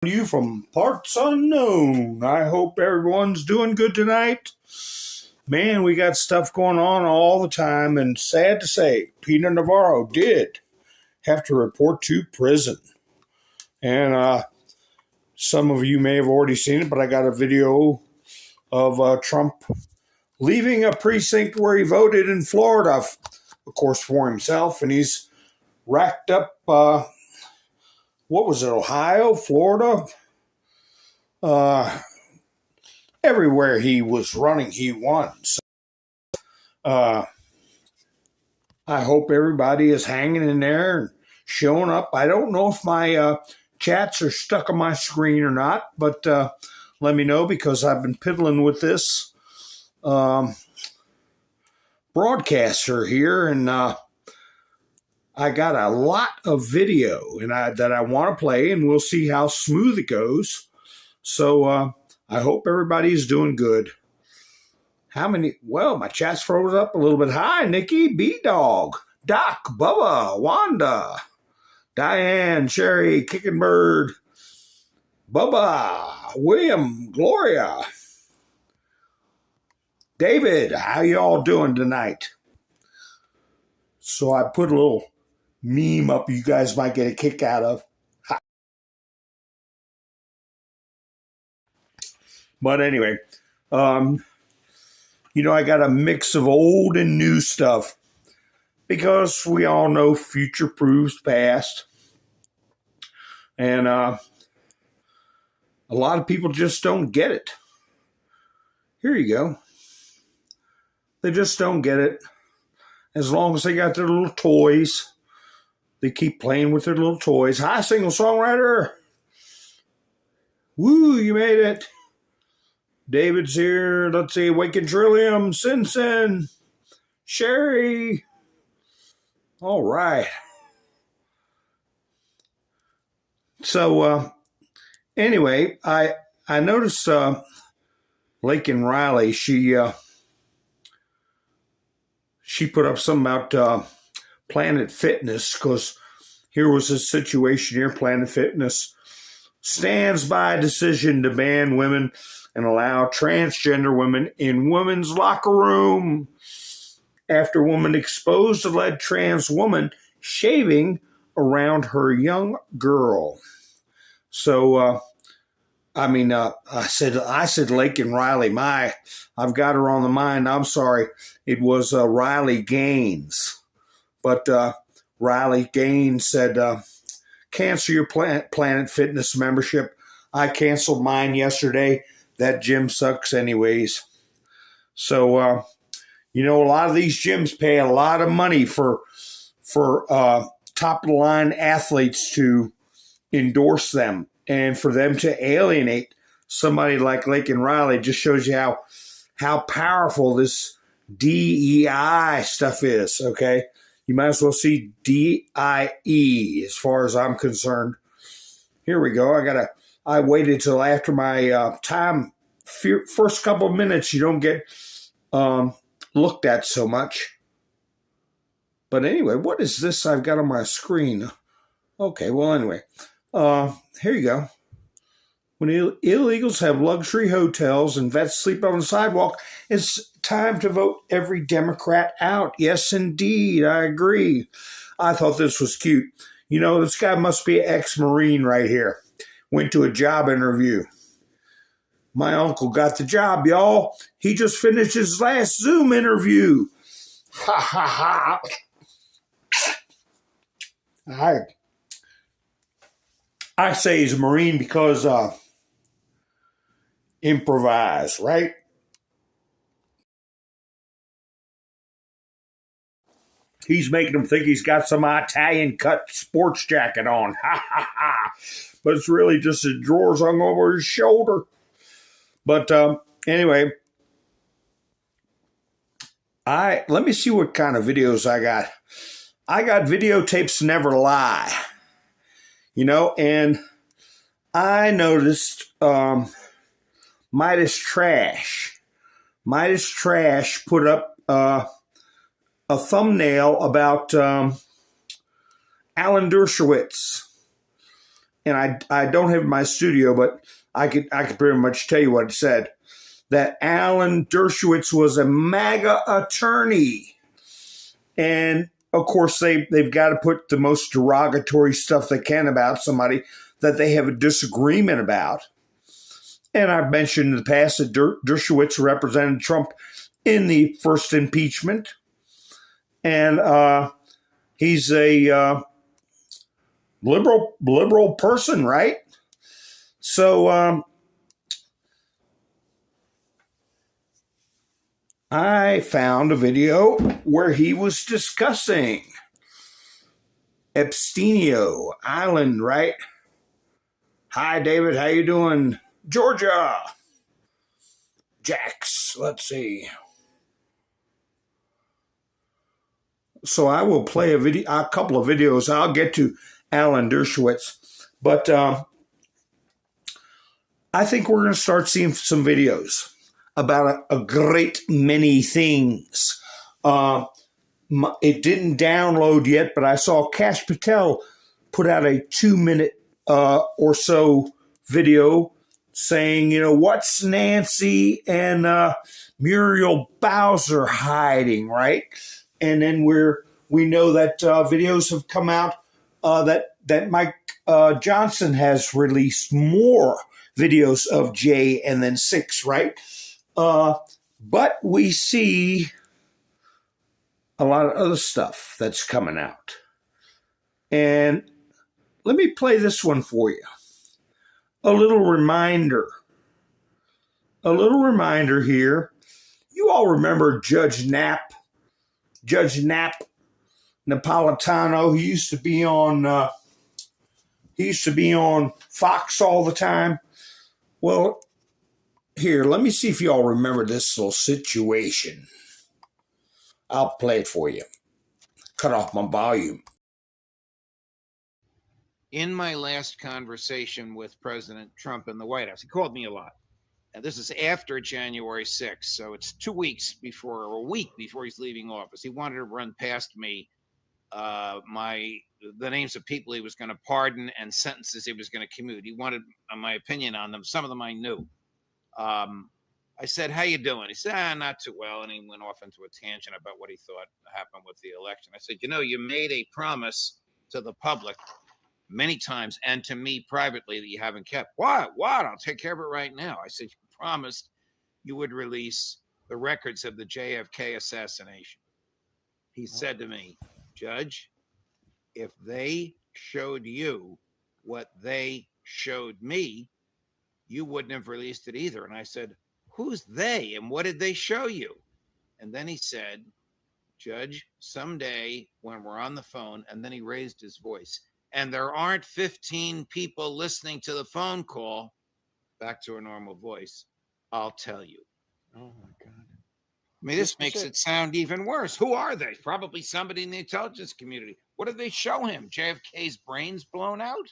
You from parts unknown. I hope everyone's doing good tonight. Man, we got stuff going on all the time, and sad to say, Peter Navarro did have to report to prison. And some of you may have already seen it, but I got a video of Trump leaving a precinct where he voted in Florida, of course, for himself, and he's racked up, what was it, Ohio, Florida? Everywhere he was running, he won. So, I hope everybody is hanging in there and showing up. I don't know if my chats are stuck on my screen or not, but let me know because I've been piddling with this broadcaster here, and I got a lot of video that I want to play, and we'll see how smooth it goes. So I hope everybody's doing good. How many? Well, my chat's froze up a little bit. Hi, Nikki, B-Dog, Doc, Bubba, Wanda, Diane, Sherry, Kicking Bird, Bubba, William, Gloria, David. How y'all doing tonight? So I put a little meme up you guys might get a kick out of. But anyway, I got a mix of old and new stuff because we all know future proves past. And a lot of people just don't get it. Here you go. They just don't get it. As long as they got their little toys, they keep playing with their little toys. Hi, single songwriter. Woo, you made it. David's here. Let's see. Waking Trillium, Sin, Sherry. All right. So, anyway, I noticed Lakin Riley, she put up something about Planet Fitness, because here was a situation here. Planet Fitness stands by a decision to ban women and allow transgender women in women's locker room after woman exposed alleged trans woman shaving around her young girl. So, I said Lakin Riley. I've got her on the mind. I'm sorry. It was Riley Gaines. But Riley Gaines said, cancel your Planet Fitness membership. I canceled mine yesterday. That gym sucks anyways. So, a lot of these gyms pay a lot of money for top-of-the-line athletes to endorse them. And for them to alienate somebody like Lakin Riley just shows you how powerful this DEI stuff is, okay? You might as well see DIE as far as I'm concerned. Here we go. I waited till after my time. First couple of minutes, you don't get looked at so much. But anyway, what is this I've got on my screen? Okay, well, anyway. Here you go. When illegals have luxury hotels and vets sleep on the sidewalk, it's time to vote every Democrat out. Yes, indeed. I agree. I thought this was cute. This guy must be an ex-Marine right here. Went to a job interview. My uncle got the job, y'all. He just finished his last Zoom interview. Ha, ha, ha. I say he's a Marine because improvise, right? He's making him think he's got some Italian cut sports jacket on. Ha, ha, ha. But it's really just his drawers hung over his shoulder. But anyway, let me see what kind of videos I got. I got videotapes never lie. And I noticed Midas Trash put up a thumbnail about Alan Dershowitz. and I don't have it in my studio, but I could pretty much tell you what it said. That Alan Dershowitz was a MAGA attorney. And of course, they've got to put the most derogatory stuff they can about somebody that they have a disagreement about. And I've mentioned in the past that Dershowitz represented Trump in the first impeachment. And he's a liberal person, right? So I found a video where he was discussing Epstein Island, right? Hi, David. How you doing? Georgia. Jax. Let's see. So I will play a couple of videos. I'll get to Alan Dershowitz, but I think we're going to start seeing some videos about a great many things. It didn't download yet, but I saw Kash Patel put out a 2-minute or so video saying, what's Nancy and Muriel Bowser hiding, right? And then we know that videos have come out that Mike Johnson has released more videos of Jay and then 6, right? But we see a lot of other stuff that's coming out. And let me play this one for you. A little reminder here. You all remember Judge Napolitano. He used to be on Fox all the time. Well, here, let me see if you all remember this little situation. I'll play it for you. Cut off my volume. In my last conversation with President Trump in the White House, he called me a lot. And this is after January 6th, so it's 2 weeks before, or a week before he's leaving office. He wanted to run past me the names of people he was going to pardon and sentences he was going to commute. He wanted my opinion on them. Some of them I knew. I said, how you doing? He said, not too well. And he went off into a tangent about what he thought happened with the election. I said, you made a promise to the public many times and to me privately that you haven't kept. What? I'll take care of it right now. I said, you promised you would release the records of the JFK assassination. He said to me, Judge, if they showed you what they showed me, you wouldn't have released it either. And I said, who's they and what did they show you? And then he said, Judge, someday when we're on the phone, and then he raised his voice, and there aren't 15 people listening to the phone call, back to a normal voice, I'll tell you. Oh my God. I mean, this makes it sound even worse. Who are they? Probably somebody in the intelligence community. What did they show him? JFK's brains blown out?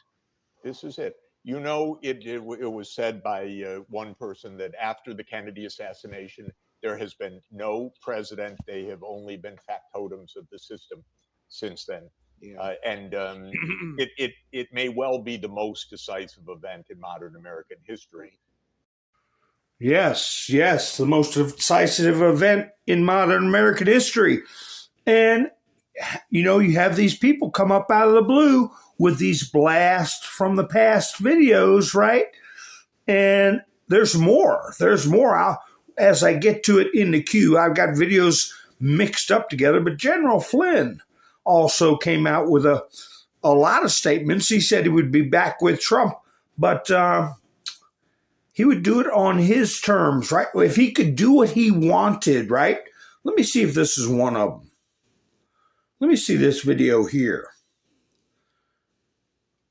This is it. It was said by one person that after the Kennedy assassination, there has been no president. They have only been factotums of the system since then. Yeah. It may well be the most decisive event in modern American history. Yes, the most decisive event in modern American history. And, you have these people come up out of the blue with these blast from the past videos, right? And there's more. As I get to it in the queue, I've got videos mixed up together, but General Flynn also came out with a lot of statements. He said he would be back with Trump, but he would do it on his terms, right? If he could do what he wanted, right? Let me see if this is one of them. Let me see this video here.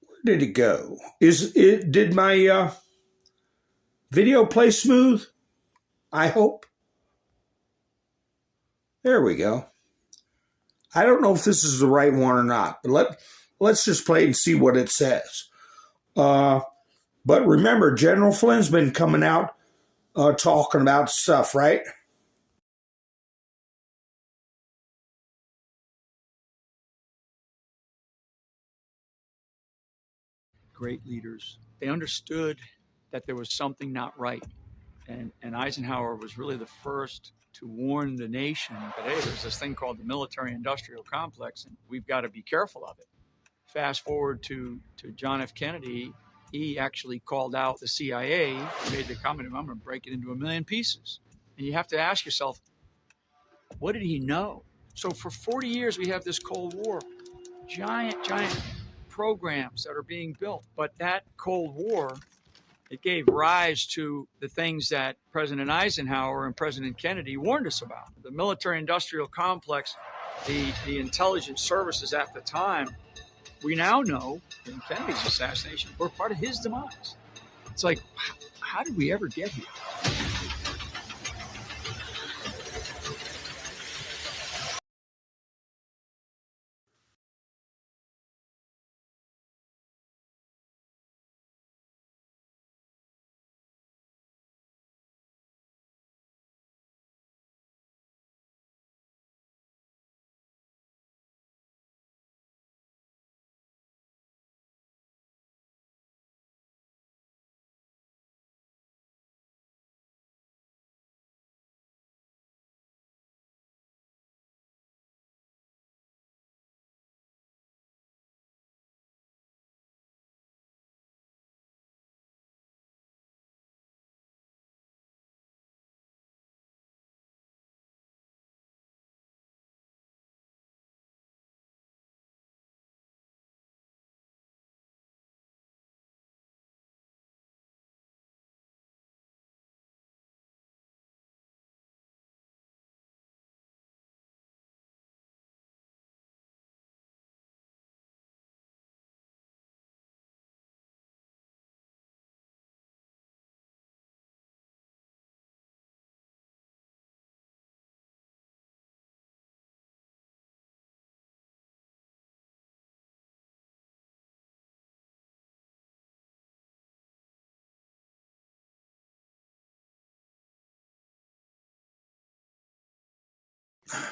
Where did it go? Did my video play smooth? I hope. There we go. I don't know if this is the right one or not, but let's just play it and see what it says. But remember, General Flynn's been coming out talking about stuff, right? great leaders. They understood that there was something not right. And Eisenhower was really the first to warn the nation that, hey, there's this thing called the military-industrial complex, and we've got to be careful of it. Fast forward to John F. Kennedy, he actually called out the CIA, made the comment, I'm going to break it into 1 million pieces. And you have to ask yourself, what did he know? So for 40 years, we have this Cold War, giant programs that are being built. But that Cold War, it gave rise to the things that President Eisenhower and President Kennedy warned us about. The military-industrial complex, the intelligence services at the time, we now know in Kennedy's assassination, were part of his demise. It's like, how did we ever get here?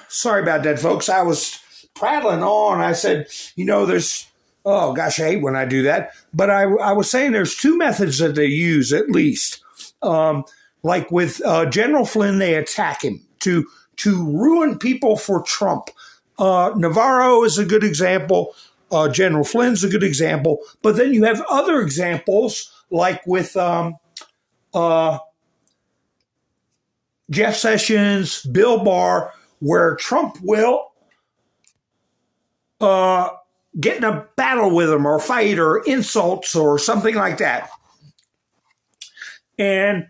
Sorry about that, folks. I was prattling on. I said, there's, oh gosh, I hate when I do that. But I was saying there's two methods that they use at least. Like with General Flynn, they attack him to ruin people for Trump. Navarro is a good example. General Flynn's a good example. But then you have other examples like with Jeff Sessions, Bill Barr, where Trump will get in a battle with him or fight or insults or something like that. And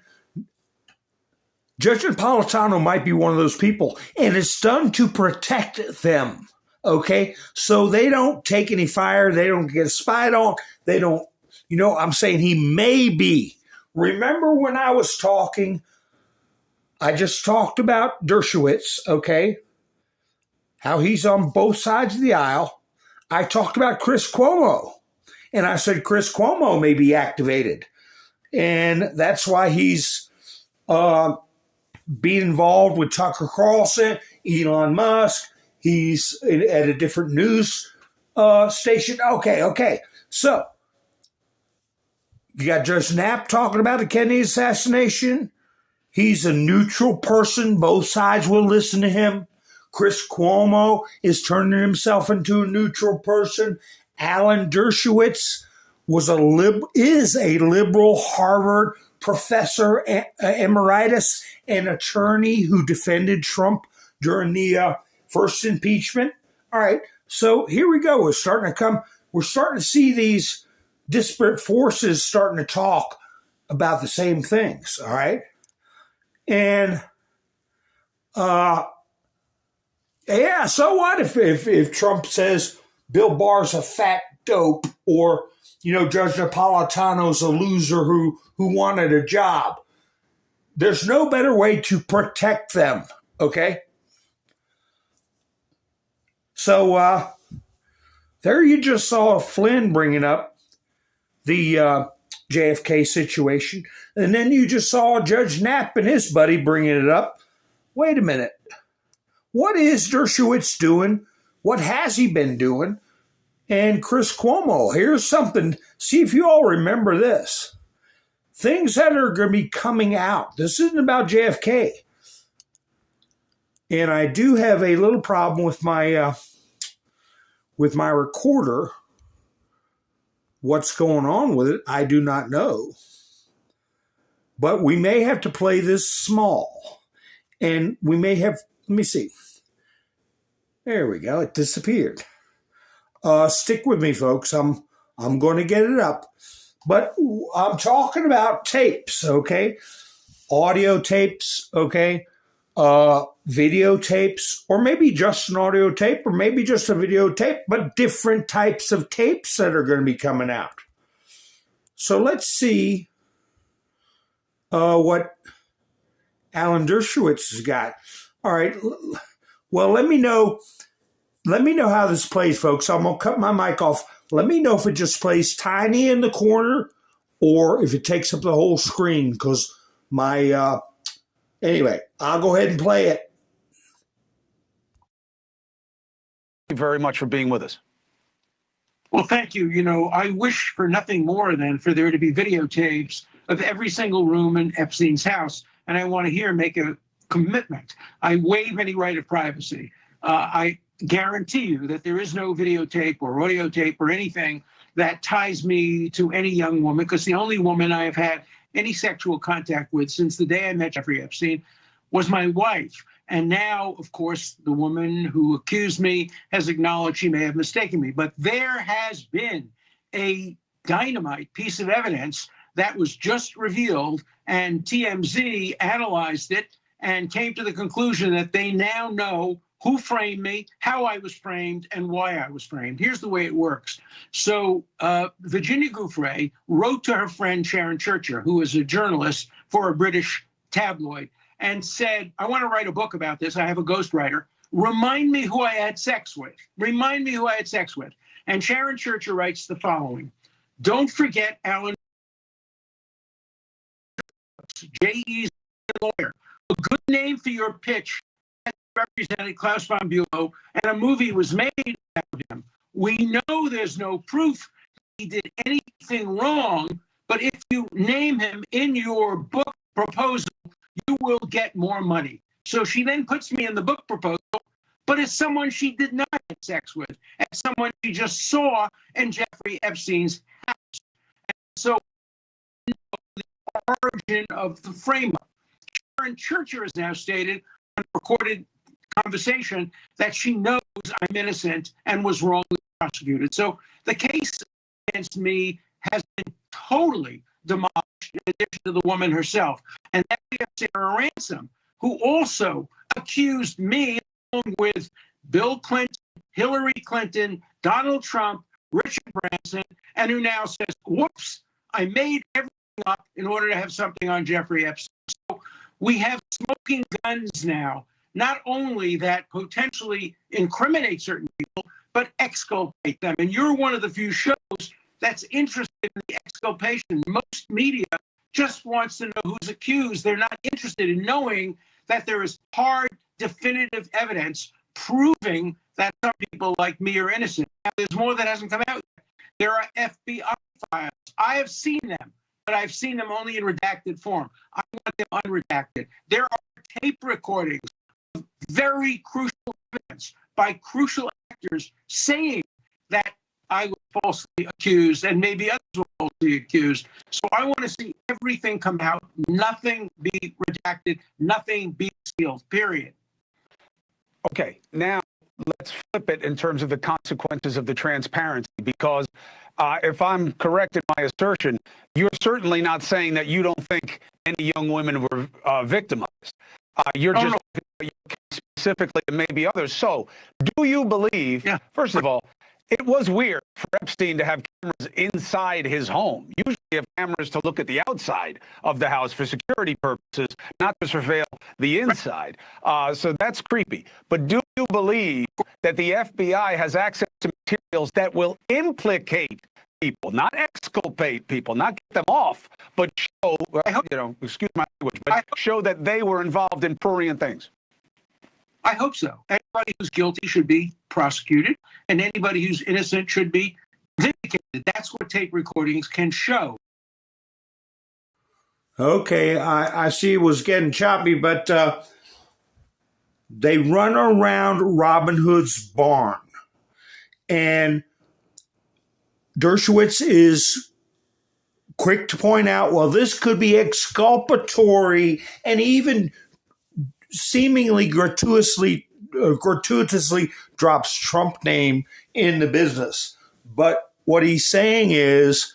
Judge Napolitano might be one of those people, and it's done to protect them, okay? So they don't take any fire. They don't get spied on. They don't, I'm saying he may be. Remember when I was talking, I just talked about Dershowitz, okay? How he's on both sides of the aisle. I talked about Chris Cuomo, and I said Chris Cuomo may be activated. And that's why he's being involved with Tucker Carlson, Elon Musk. He's at a different news station. Okay. So you got Judge Knapp talking about the Kennedy assassination. He's a neutral person. Both sides will listen to him. Chris Cuomo is turning himself into a neutral person. Alan Dershowitz is a liberal Harvard professor emeritus and attorney who defended Trump during the first impeachment. All right, so here we go. We're starting to see these disparate forces starting to talk about the same things. All right, and yeah, so what if Trump says Bill Barr's a fat dope, or Judge Napolitano's a loser who wanted a job? There's no better way to protect them, okay? So there you just saw Flynn bringing up the JFK situation, and then you just saw Judge Knapp and his buddy bringing it up. Wait a minute. What is Dershowitz doing? What has he been doing and Chris Cuomo. Here's something. See if you all remember this. Things that are going to be coming out. This isn't about JFK. And I do have a little problem with my recorder. What's going on with it, I do not know. But we may have to play this small. And we may have, let me see. There we go. It disappeared. Stick with me, folks. I'm going to get it up. But I'm talking about tapes, okay? Audio tapes, okay? Videotapes, or maybe just an audio tape, or maybe just a videotape, but different types of tapes that are going to be coming out. So let's see what Alan Dershowitz has got. All right. Well, let me know how this plays, folks. I'm going to cut my mic off. Let me know if it just plays tiny in the corner or if it takes up the whole screen, because my anyway, I'll go ahead and play it. Thank you very much for being with us. Well, thank you. You know, I wish for nothing more than for there to be videotapes of every single room in Epstein's house. And I want to make a commitment. I waive any right of privacy. I guarantee you that there is no videotape or audio tape or anything that ties me to any young woman, because the only woman I have had any sexual contact with since the day I met Jeffrey Epstein was my wife. And now, of course, the woman who accused me has acknowledged she may have mistaken me. But there has been a dynamite piece of evidence that was just revealed, and TMZ analyzed it and came to the conclusion that they now know who framed me, how I was framed, and why I was framed. Here's the way it works. So Virginia Giuffre wrote to her friend Sharon Churcher, who is a journalist for a British tabloid, and said, I want to write a book about this. I have a ghostwriter. Remind me who I had sex with. Remind me who I had sex with. And Sharon Churcher writes the following. Don't forget Alan J.E.'s lawyer. A good name for your pitch represented Klaus von Bülow, and a movie was made about him. We know there's no proof he did anything wrong, but if you name him in your book proposal, you will get more money. So she then puts me in the book proposal, but as someone she did not have sex with, as someone she just saw in Jeffrey Epstein's house. And so the origin of the frame-up. Sharon Churcher has now stated on a recorded conversation that she knows I'm innocent and was wrongly prosecuted. So the case against me has been totally demolished, in addition to the woman herself. And then we have Sarah Ransom, who also accused me, along with Bill Clinton, Hillary Clinton, Donald Trump, Richard Branson, and who now says, whoops, I made everything up in order to have something on Jeffrey Epstein. So we have smoking guns now, not only that potentially incriminate certain people, but exculpate them. And you're one of the few shows that's interested in the exculpation. Most media just wants to know who's accused. They're not interested in knowing that there is hard, definitive evidence proving that some people like me are innocent. Now, there's more that hasn't come out yet. There are FBI files. I have seen them, but I've seen them only in redacted form. I want them unredacted. There are tape recordings of very crucial evidence by crucial actors saying that I was falsely accused and maybe others were falsely accused. So I want to see everything come out, nothing be redacted, nothing be sealed, period. Okay, now let's flip it in terms of the consequences of the transparency, because if I'm correct in my assertion, you're certainly not saying that you don't think any young women were victimized. You're just specifically and maybe others. So do you believe, first of all, it was weird for Epstein to have cameras inside his home. Usually you have cameras to look at the outside of the house for security purposes, not to surveil the inside. So that's creepy. But do you believe that the FBI has access to materials that will implicate people, not exculpate people, not get them off, but show, excuse my language, but show that they were involved in prurient things? I hope so. Anybody who's guilty should be prosecuted, and anybody who's innocent should be vindicated. That's what tape recordings can show. Okay, I see it was getting choppy, but they run around Robin Hood's barn. And Dershowitz is quick to point out, well, this could be exculpatory and even seemingly gratuitously drops Trump name in the business. But what he's saying is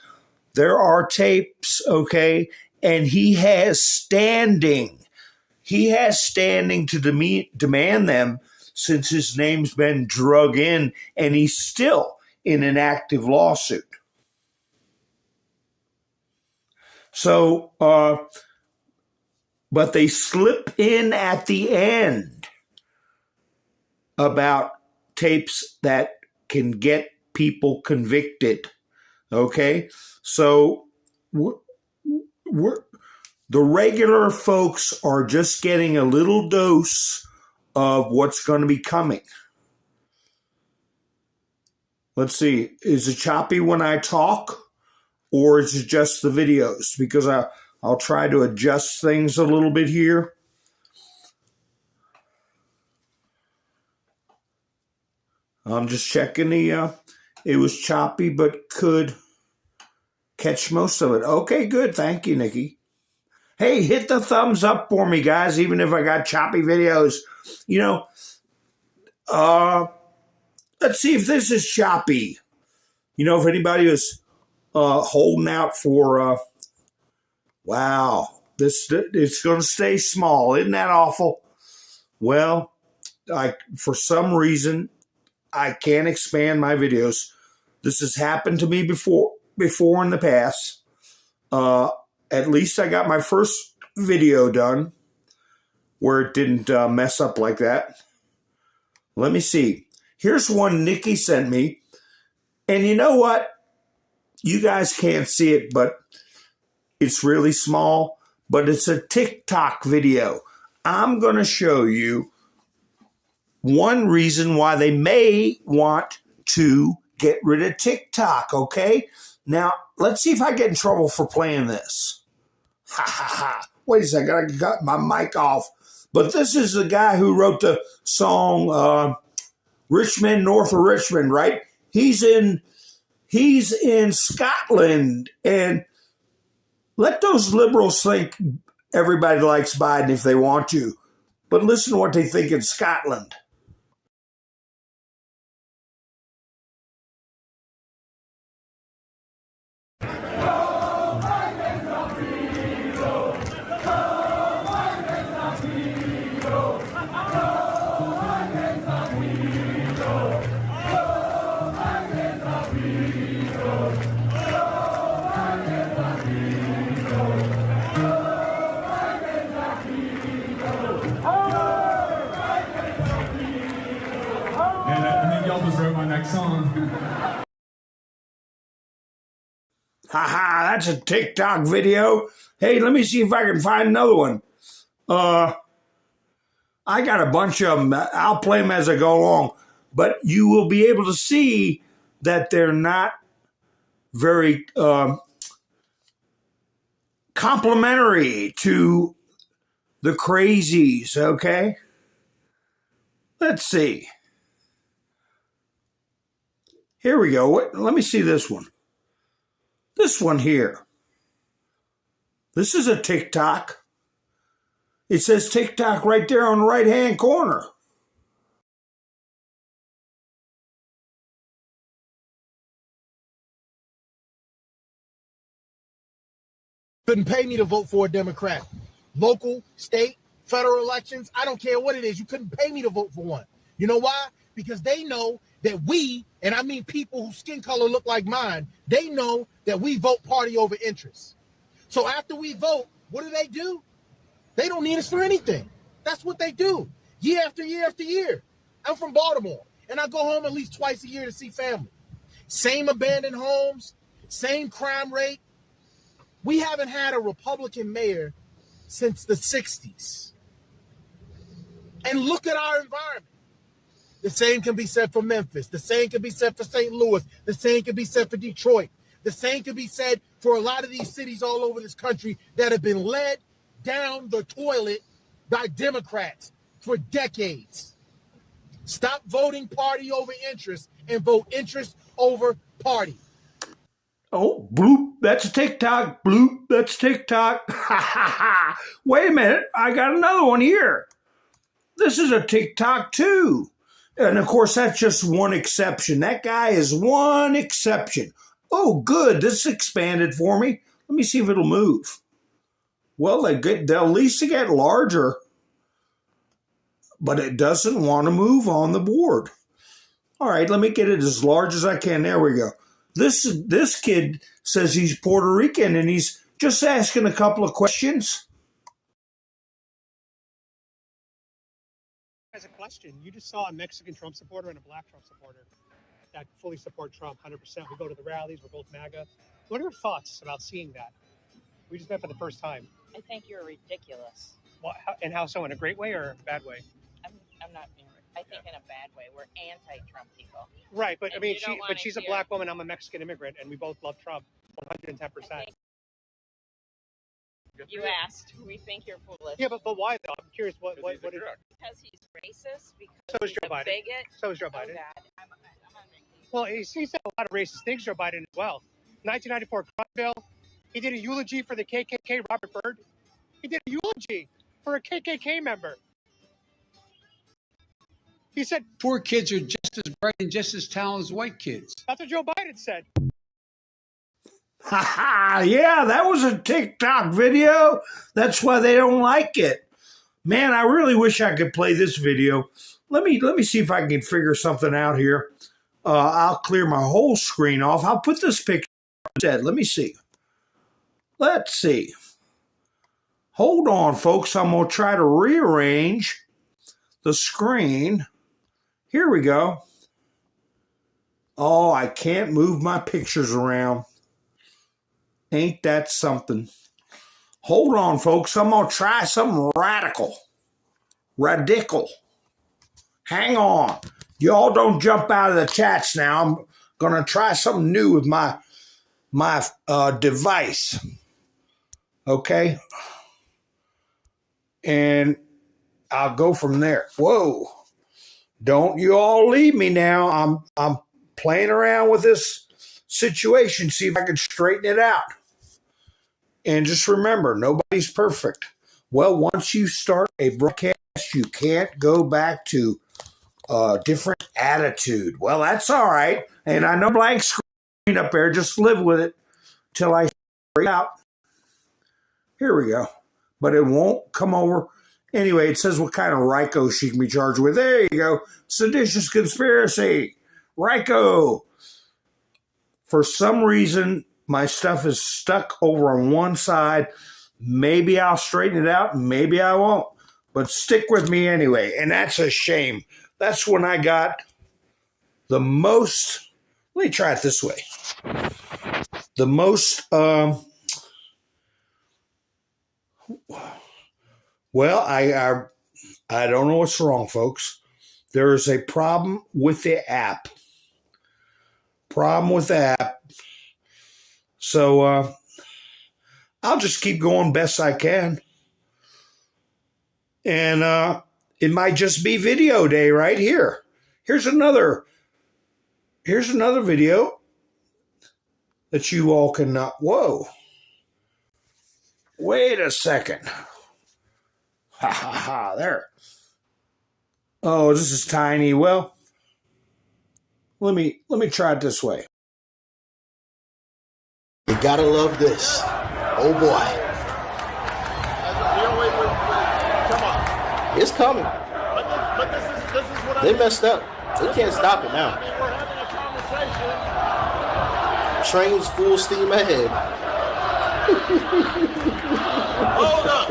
there are tapes, okay, and he has standing. He has standing to demand them since his name's been drug in, and he's still in an active lawsuit. So, but they slip in at the end about tapes that can get people convicted. Okay? So, the regular folks are just getting a little dose of what's going to be coming. Let's see. Is it choppy when I talk, or is it just the videos? Because I'll try to adjust things a little bit here. I'm just checking it was choppy, but could catch most of it. Okay, good. Thank you, Nikki. Hey, hit the thumbs up for me, guys, even if I got choppy videos. Let's see if this is choppy. If anybody was holding out for, wow, it's going to stay small. Isn't that awful? Well, for some reason, I can't expand my videos. This has happened to me before in the past. At least I got my first video done where it didn't mess up like that. Let me see. Here's one Nikki sent me. And you know what? You guys can't see it, but it's really small. But it's a TikTok video. I'm going to show you one reason why they may want to get rid of TikTok, okay? Now, let's see if I get in trouble for playing this. Ha, ha, ha. Wait a second, I got my mic off. But this is the guy who wrote the song Richmond, North of Richmond, right? He's in Scotland. And let those liberals think everybody likes Biden if they want to. But listen to what they think in Scotland. Haha, that's a TikTok video. Hey, let me see if I can find another one. I got a bunch of them. I'll play them as I go along. But you will be able to see that they're not very complimentary to the crazies, okay? Let's see. Here we go. Let me see this one. This one here. This is a TikTok. It says TikTok right there on the right-hand corner. Couldn't pay me to vote for a Democrat. Local, state, federal elections, I don't care what it is. You couldn't pay me to vote for one. You know why? Because they know that we, and I mean people whose skin color look like mine, they know that we vote party over interest. So after we vote, what do? They don't need us for anything. That's what they do, year after year after year. I'm from Baltimore, and I go home at least twice a year to see family. Same abandoned homes, same crime rate. We haven't had a Republican mayor since the 60s. And look at our environment. The same can be said for Memphis. The same can be said for St. Louis. The same can be said for Detroit. The same can be said for a lot of these cities all over this country that have been led down the toilet by Democrats for decades. Stop voting party over interest and vote interest over party. Oh, bloop, that's TikTok. Bloop, that's TikTok. Ha ha ha. Wait a minute, I got another one here. This is a TikTok too. And of course, that's just one exception. That guy is one exception. Oh, good, this expanded for me. Let me see if it'll move. Well, they'll at least get larger, but it doesn't want to move on the board. All right, let me get it as large as I can. There we go. This kid says he's Puerto Rican, and he's just asking a couple of questions. As a question, you just saw a Mexican Trump supporter and a black Trump supporter that fully support Trump 100%. We go to the rallies, we're both MAGA. What are your thoughts about seeing that? We just met for the first time. I think you're ridiculous. Well, and how so? In a great way or a bad way? I'm not. I think in a bad way. We're anti-Trump people. Right, but And I mean, you don't she's wanna a black woman. I'm a Mexican immigrant, and we both love Trump 110%. You asked. We think you're foolish. Yeah, but why though? I'm curious. What is? Because he's racist. Because So is he's Joe a Biden. bigot. So is Joe Oh Biden. God, I'm on vacation. Well, he said a lot of racist things, Joe Biden as well. 1994 crime bill. He did a eulogy for the KKK, Robert Byrd. He did a eulogy for a KKK member. He said poor kids are just as bright and just as talented as white kids. that's what Joe Biden said. Ha ha! Yeah, that was a TikTok video. That's why they don't like it. Man, I really wish I could play this video. Let me see if I can figure something out here. I'll clear my whole screen off. I'll put this picture instead. Let me see. Let's see. Hold on, folks. I'm going to try to rearrange the screen. Here we go. Oh, I can't move my pictures around. Ain't that something? Hold on, folks. I'm going to try something radical. Radical. Hang on. Y'all don't jump out of the chats now. I'm going to try something new with my device. Okay? And I'll go from there. Whoa. Don't you all leave me now. I'm playing around with this situation, see if I can straighten it out. And just remember, nobody's perfect. Well, once you start a broadcast, you can't go back to a different attitude. Well, that's all right. And I know blank screen up there. Just live with it till I straight out. Here we go. But it won't come over. Anyway, it says what kind of RICO she can be charged with. There you go. Seditious conspiracy. RICO. For some reason, my stuff is stuck over on one side. Maybe I'll straighten it out. Maybe I won't. But stick with me anyway. And that's a shame. That's when I got the most. Let me try it this way. The most. Well, I don't know what's wrong, folks. There is a problem with the app. So I'll just keep going best I can. And it might just be video day right here. Here's another video that you all cannot. Whoa. Wait a second. Ha ha ha, there. Oh, this is tiny. Well, let me try it this way. You gotta love this. Oh boy. Come on. It's coming. But this is what They messed up. They can't stop it now. we're having a conversation. Train's full steam ahead. Hold up.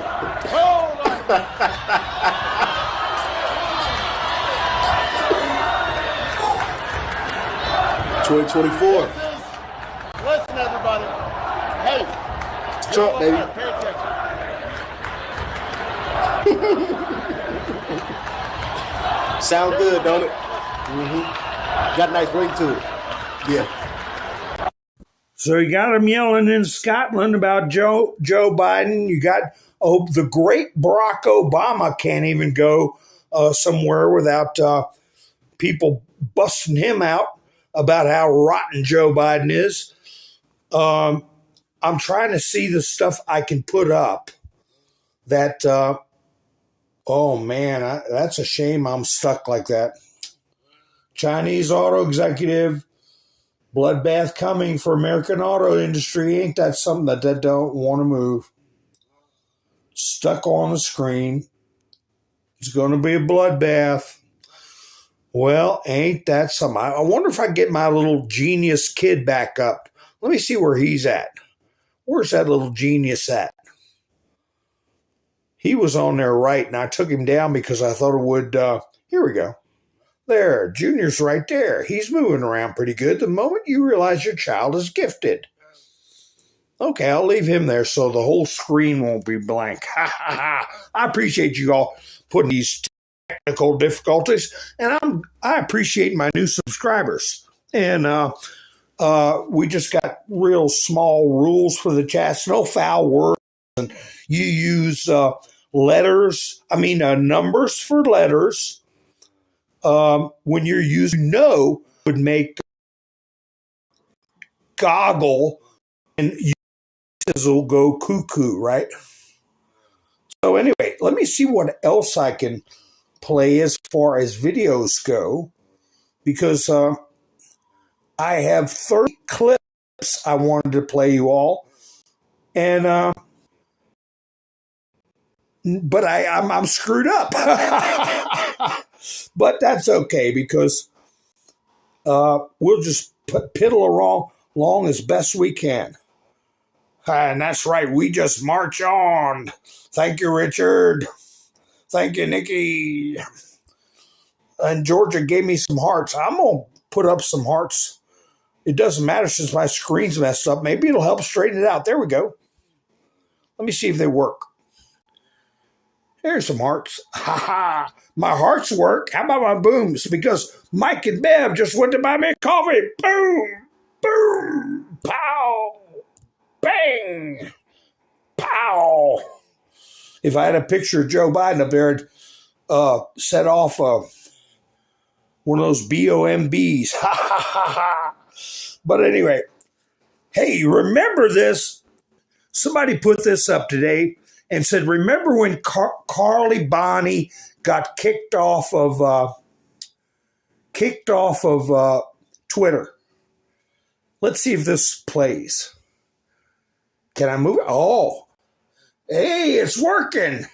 2024. Listen, everybody. Hey. Trump, baby. Pay attention. Sound good, don't it? Mm-hmm. Got a nice ring to it. Yeah. So you got him yelling in Scotland about Joe Biden. You got the great Barack Obama can't even go somewhere without people busting him out about how rotten Joe Biden is. I'm trying to see the stuff I can put up that, oh man, that's a shame I'm stuck like that. Chinese auto executive, bloodbath coming for American auto industry. Ain't that something that they don't want to move? Stuck on the screen. It's going to be a bloodbath. Well, ain't that something? I wonder if I get my little genius kid back up. Let me see where he's at. Where's that little genius at? He was on there right, and I took him down because I thought it would. Here we go. There, Junior's right there. He's moving around pretty good the moment you realize your child is gifted. Okay, I'll leave him there so the whole screen won't be blank. Ha ha ha. I appreciate you all putting these technical difficulties, and I appreciate my new subscribers. And we just got real small rules for the chats. No foul words. And you use numbers for letters. When you're using no, would make goggle, and will go cuckoo, right? So anyway, let me see what else I can play as far as videos go, because I have 30 clips I wanted to play you all, and but I'm screwed up. But that's okay, because we'll just piddle along as best we can. And that's right, we just march on. Thank you, Richard. Thank you, Nikki. And Georgia gave me some hearts. I'm going to put up some hearts. It doesn't matter since my screen's messed up. Maybe it'll help straighten it out. There we go. Let me see if they work. Here's some hearts. Ha ha. My hearts work. How about my booms? Because Mike and Bev just went to buy me a coffee. Boom. Boom. Pow. Bang. Pow. If I had a picture of Joe Biden up there, I'd set off one of those BOMBs. Ha ha ha ha. But anyway, hey, remember this? Somebody put this up today and said, remember when Carly Bonnie got kicked off of Twitter? Let's see if this plays. Can I move it? Oh, hey, it's working.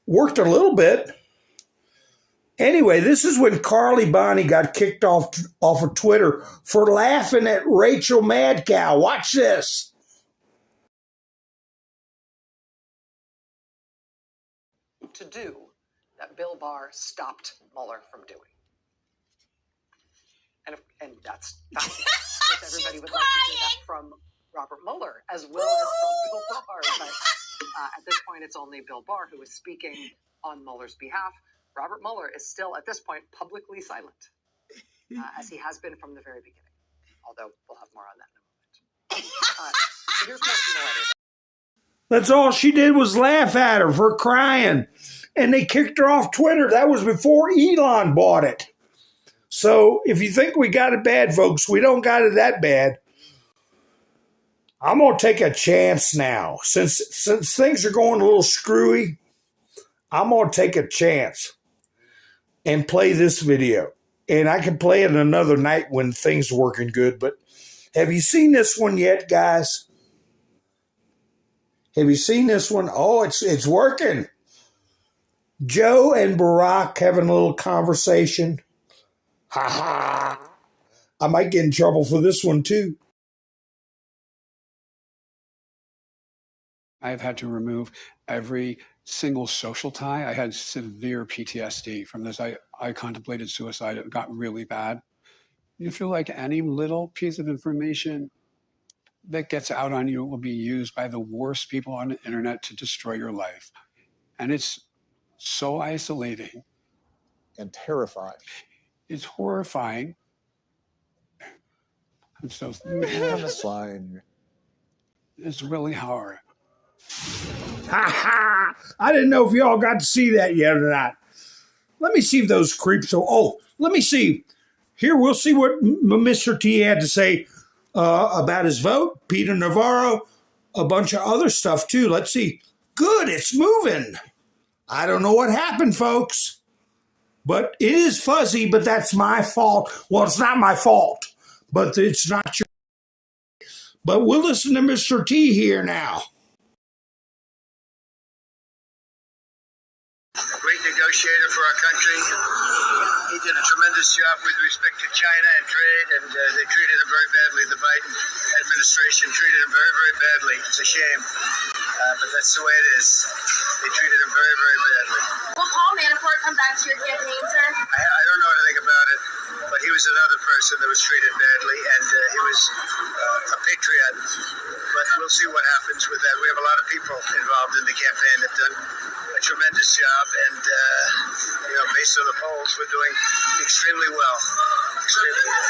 Worked a little bit. Anyway, this is when Carly Bonnie got kicked off of Twitter for laughing at Rachel Madcow. Watch this. To do that Bill Barr stopped Mueller from doing. And that's fascinating. Because everybody would like to hear that from Robert Mueller as well as from Bill Barr. But at this point, it's only Bill Barr who is speaking on Mueller's behalf. Robert Mueller is still, at this point, publicly silent, as he has been from the very beginning. Although we'll have more on that in a moment. Here's more from the letter. That's all she did was laugh at her for crying. And they kicked her off Twitter. That was before Elon bought it. So if you think we got it bad, folks, we don't got it that bad. I'm going to take a chance now. Since things are going a little screwy, I'm going to take a chance and play this video. And I can play it another night when things are working good. But have you seen this one yet, guys? Have you seen this one? Oh, it's working. Joe and Barack having a little conversation. Ha ha. I might get in trouble for this one too. I've had to remove every single social tie. I had severe PTSD from this. I contemplated suicide. It got really bad. You feel like any little piece of information that gets out on you will be used by the worst people on the internet to destroy your life. And it's so isolating. and terrifying. It's horrifying. And so, On the slide. it's really hard. Ha ha! I didn't know if y'all got to see that yet or not. Let me see if those creeps. Let me see. Here, we'll see what Mr. T had to say about his vote. Peter Navarro, a bunch of other stuff too. Let's see. Good, it's moving. I don't know what happened, folks. But it is fuzzy, but that's my fault. Well, it's not my fault, but it's not your. But we'll listen to Mr. T here now. Great negotiator for our country. He did a tremendous job with respect to China and trade, and they treated him very badly. The Biden administration treated him very, very badly. It's a shame, but that's the way it is. They treated him very, very badly. Will Paul Manafort come back to your campaign, sir? I don't know anything about it, but he was another person that was treated badly, and he was a patriot. But we'll see what happens with that. We have a lot of people involved in the campaign that have done a tremendous job, and based on the polls, we're doing extremely well. Extremely well.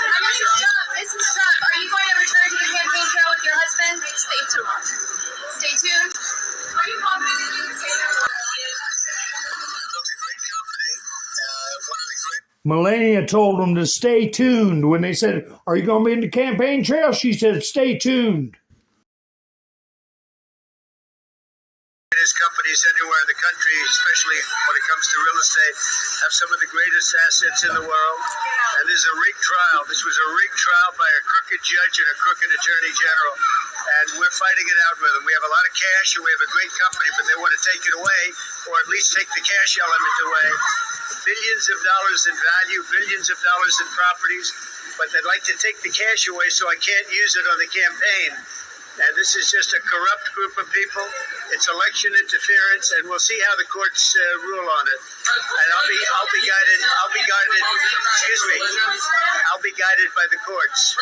Mrs. Trump, are you going to return to the campaign trail with your husband? Stay tuned. Stay tuned. Are you confident you can stay there? Melania told them to stay tuned. When they said, "Are you going to be in the campaign trail?" she said, "Stay tuned." Companies anywhere in the country, especially when it comes to real estate, have some of the greatest assets in the world. And this is a rigged trial. This was a rigged trial by a crooked judge and a crooked attorney general. And we're fighting it out with them. We have a lot of cash and we have a great company, but they want to take it away, or at least take the cash element away. Billions of dollars in value, billions of dollars in properties, but they'd like to take the cash away so I can't use it on the campaign. And this is just a corrupt group of people. It's election interference, and we'll see how the courts rule on it. And I'll be guided. Excuse me. I'll be guided by the courts.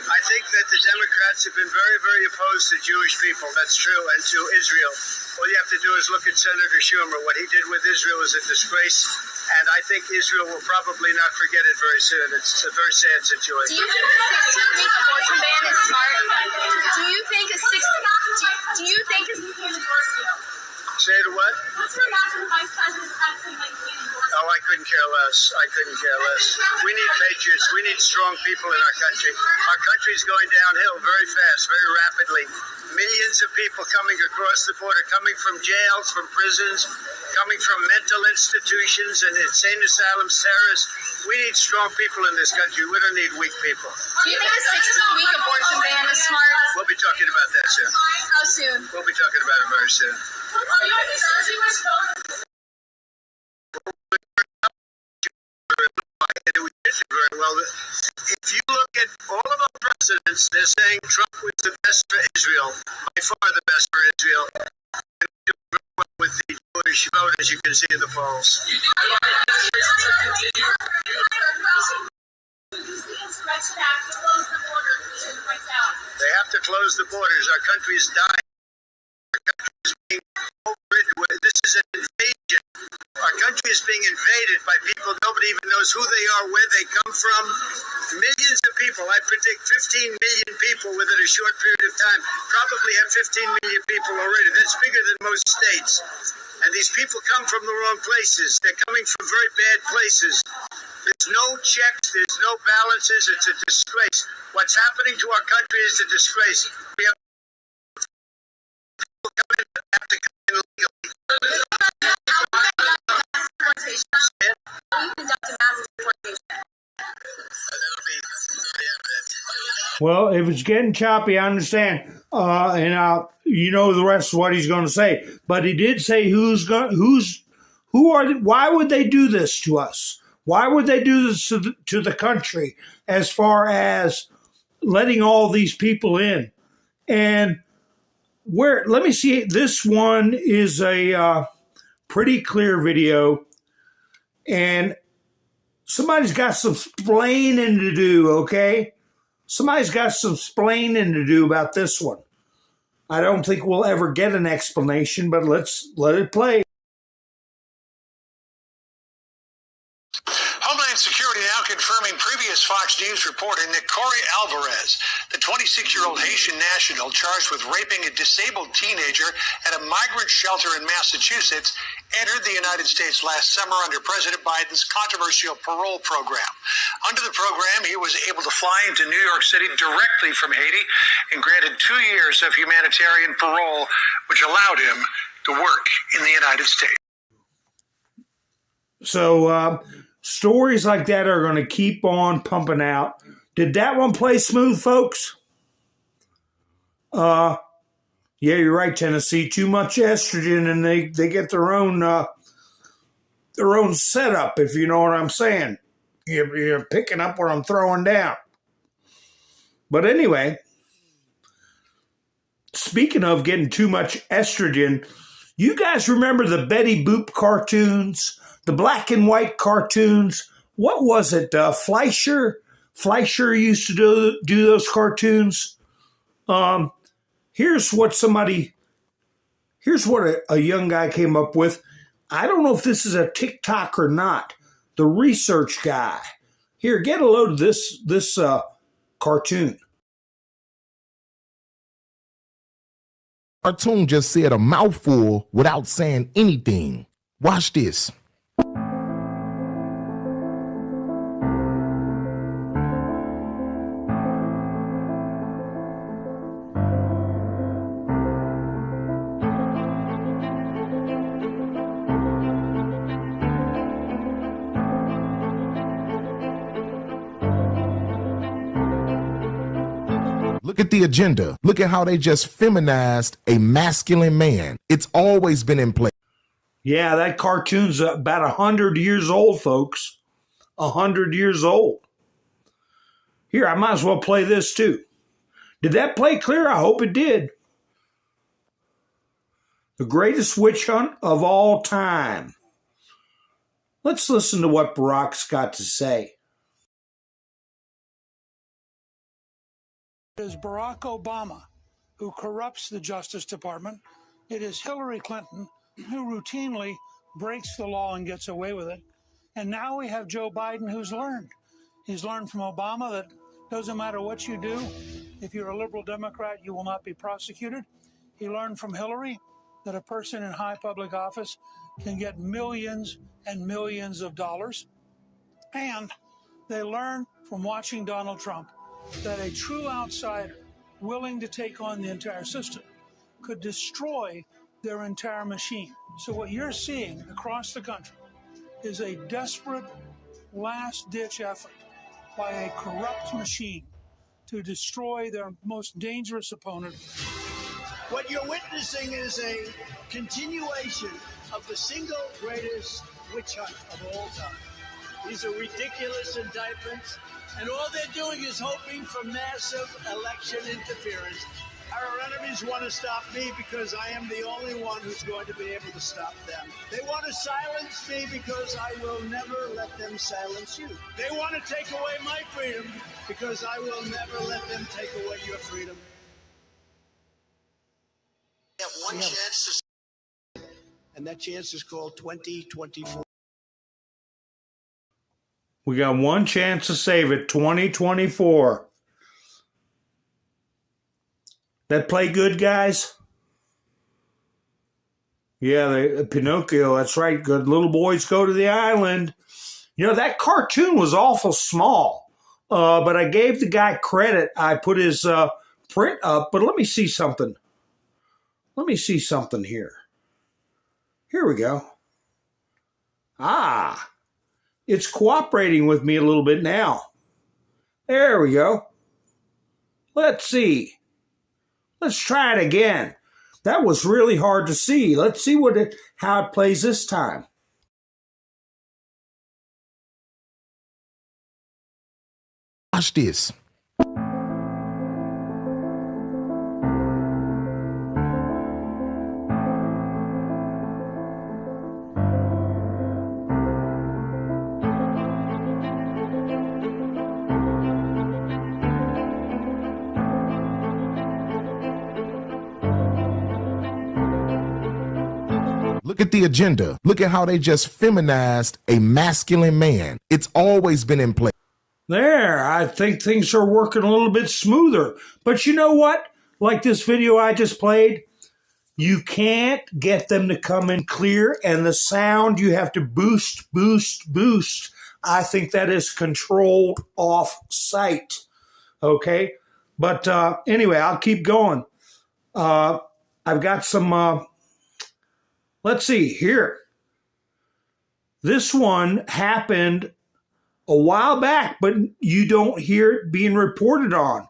I think that the Democrats have been very, very opposed to Jewish people. That's true, and to Israel. All you have to do is look at Senator Schumer. What he did with Israel is a disgrace, and I think Israel will probably not forget it very soon. It's a very sad situation. Do you think a 16-week abortion ban is smart? Do you think a 16? Do you think a Say it what? What's your reaction to Vice President Epstein endorsing? Oh, I couldn't care less. I couldn't care less. We need patriots. We need strong people in our country. Our country's going downhill very fast, very rapidly. Millions of people coming across the border, coming from jails, from prisons, coming from mental institutions and insane asylums, terrorists. We need strong people in this country. We don't need weak people. Do you think a 16-week abortion ban is smart? We'll be talking about that soon. How soon? We'll be talking about it very soon. Very well. If you look at all of our presidents, they're saying Trump was the best for Israel, by far the best for Israel. And with the Jewish vote, as you can see in the polls. They have to close the borders. Our country is dying. Our country is being overridden. This is an invasion. Our country is being invaded by people nobody even knows who they are, where they come from. Millions of people. I predict 15 million people within a short period of time. Probably have 15 million people already. That's bigger than most states. And these people come from the wrong places. They're coming from very bad places. There's no checks. There's no balances. It's a disgrace. What's happening to our country is a disgrace. We have people come in that have to come in legally. Well, if it's getting choppy, I understand. You know the rest of what he's going to say. But he did say why would they do this to us? Why would they do this to the country as far as letting all these people in? And let me see, this one is a pretty clear video. And somebody's got some splaining to do, okay? Somebody's got some splaining to do about this one. I don't think we'll ever get an explanation, but let's let it play. Homeland Security now confirming previous Fox News reporting that Corey Alvarez, the 26-year-old Haitian national charged with raping a disabled teenager at a migrant shelter in Massachusetts, entered the United States last summer under President Biden's controversial parole program. Under the program, he was able to fly into New York City directly from Haiti and granted 2 years of humanitarian parole, which allowed him to work in the United States. So, stories like that are going to keep on pumping out. Did that one play smooth, folks? Yeah, you're right, Tennessee. Too much estrogen, and they get their own setup, if you know what I'm saying. You're picking up what I'm throwing down. But anyway, speaking of getting too much estrogen, you guys remember the Betty Boop cartoons? The black and white cartoons? What was it? Fleischer used to do those cartoons. Here's what a young guy came up with. I don't know if this is a TikTok or not. The research guy. Here, get a load of this cartoon. Cartoon just said a mouthful without saying anything. Watch this. Look at the agenda. Look at how they just feminized a masculine man. It's always been in place. Yeah, that cartoon's about 100 years old, folks. 100 years old. Here, I might as well play this too. Did that play clear? I hope it did. The greatest witch hunt of all time. Let's listen to what Barack's got to say. It is Barack Obama who corrupts the Justice Department. It is Hillary Clinton who routinely breaks the law and gets away with it. And now we have Joe Biden who's learned. He's learned from Obama that doesn't matter what you do, if you're a liberal Democrat, you will not be prosecuted. He learned from Hillary that a person in high public office can get millions and millions of dollars. And they learned from watching Donald Trump that a true outsider willing to take on the entire system could destroy their entire machine. So what you're seeing across the country is a desperate last-ditch effort by a corrupt machine to destroy their most dangerous opponent. What you're witnessing is a continuation of the single greatest witch hunt of all time. These are ridiculous indictments, and all they're doing is hoping for massive election interference. Our enemies want to stop me because I am the only one who's going to be able to stop them. They want to silence me because I will never let them silence you. They want to take away my freedom because I will never let them take away your freedom. We have one chance to, and that chance is called 2024. We got one chance to save it, 2024. That play good, guys? Yeah, Pinocchio, that's right. Good little boys go to the island. You know, that cartoon was awful small, but I gave the guy credit. I put his print up, but let me see something. Let me see something here. Here we go. Ah, it's cooperating with me a little bit now. There we go. Let's see. Let's try it again. That was really hard to see. Let's see how it plays this time. Watch this. Look at the agenda. Look at how they just feminized a masculine man. It's always been in place. There, I think things are working a little bit smoother. But you know what? Like this video I just played, you can't get them to come in clear, and the sound you have to boost, boost, boost. I think that is controlled off-site. Okay? But anyway, I'll keep going. I've got some, let's see here. This one happened a while back, but you don't hear it being reported on.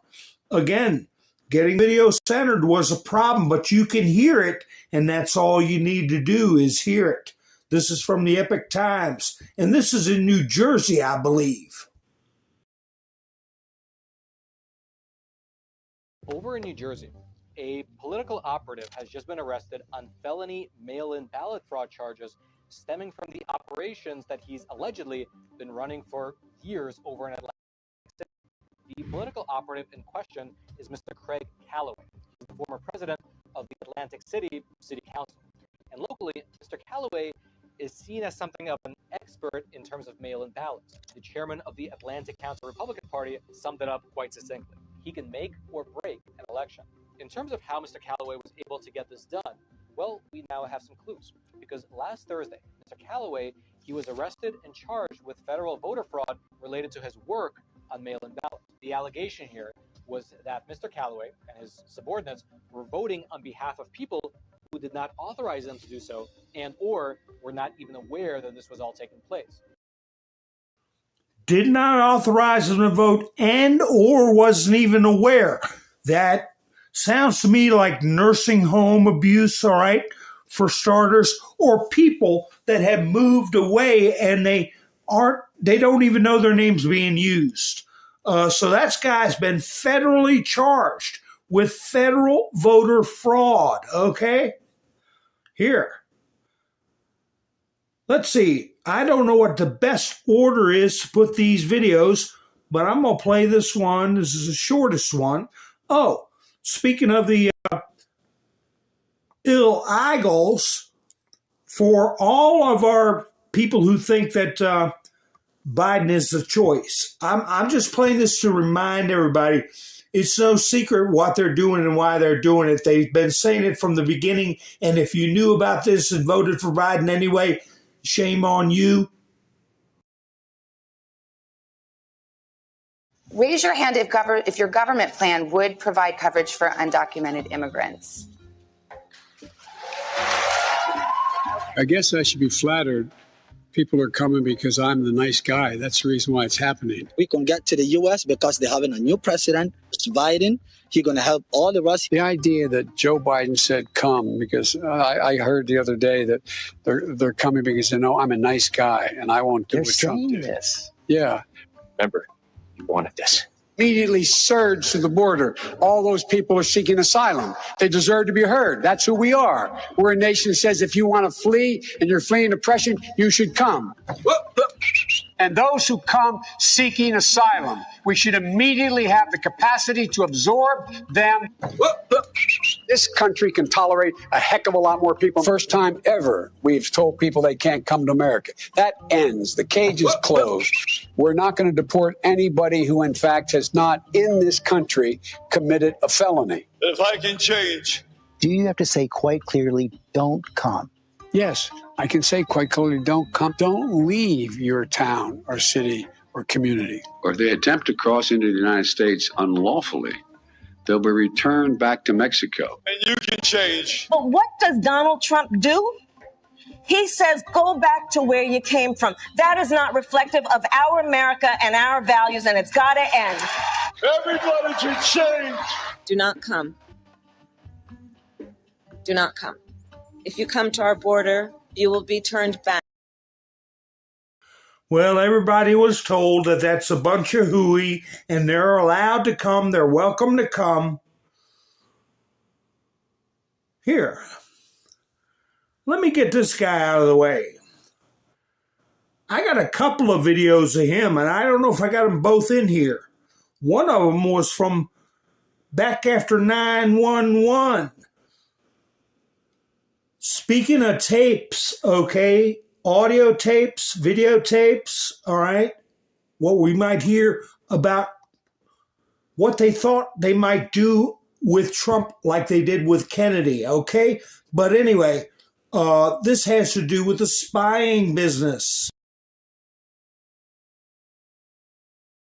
Again, getting video centered was a problem, but you can hear it, and that's all you need to do is hear it. This is from the Epic Times, and this is in New Jersey, I believe. Over in New Jersey, a political operative has just been arrested on felony mail-in ballot fraud charges stemming from the operations that he's allegedly been running for years over in Atlantic City. The political operative in question is Mr. Craig Calloway. He's the former president of the Atlantic City City Council. And locally, Mr. Calloway is seen as something of an expert in terms of mail-in ballots. The chairman of the Atlantic Council Republican Party summed it up quite succinctly. He can make or break an election. In terms of how Mr. Calloway was able to get this done, well, we now have some clues. Because last Thursday, Mr. Calloway, he was arrested and charged with federal voter fraud related to his work on mail-in ballots. The allegation here was that Mr. Calloway and his subordinates were voting on behalf of people who did not authorize them to do so and or were not even aware that this was all taking place. Did not authorize them to vote and or wasn't even aware. That sounds to me like nursing home abuse, all right, for starters, or people that have moved away and they don't even know their name's being used. So that guy's been federally charged with federal voter fraud, okay? Here. Let's see. I don't know what the best order is to put these videos, but I'm going to play this one. This is the shortest one. Oh, speaking of the illegals, for all of our people who think that Biden is the choice, I'm just playing this to remind everybody it's no secret what they're doing and why they're doing it. They've been saying it from the beginning, and if you knew about this and voted for Biden anyway, shame on you. Raise your hand if your government plan would provide coverage for undocumented immigrants. I guess I should be flattered. People are coming because I'm the nice guy. That's the reason why it's happening. We can get to the U.S. because they're having a new president, it's Biden. He's going to help all of us. The idea that Joe Biden said come, because I heard the other day that they're coming because they know I'm a nice guy and I won't do what Trump did. This. Yeah. Remember, you wanted this. Immediately surge to the border. All those people are seeking asylum. They deserve to be heard. That's who we are. We're a nation that says if you want to flee and you're fleeing oppression, you should come. And those who come seeking asylum, we should immediately have the capacity to absorb them. This country can tolerate a heck of a lot more people. First time ever we've told people they can't come to America. That ends. The cage is closed. We're not going to deport anybody who, in fact, has not in this country committed a felony. If I can change. Do you have to say quite clearly, don't come? Yes, I can say quite clearly, don't come. Don't leave your town or city or community. Or if they attempt to cross into the United States unlawfully, they'll be returned back to Mexico. And you can change. But what does Donald Trump do? He says, go back to where you came from. That is not reflective of our America and our values, and it's got to end. Everybody should change. Do not come. Do not come. If you come to our border, you will be turned back. Well, everybody was told that that's a bunch of hooey, and they're allowed to come. They're welcome to come. Here. Let me get this guy out of the way. I got a couple of videos of him, and I don't know if I got them both in here. One of them was from back after 9/11. Speaking of tapes, okay, audio tapes, videotapes, all right, what we might hear about what they thought they might do with Trump like they did with Kennedy, okay? But anyway, this has to do with the spying business.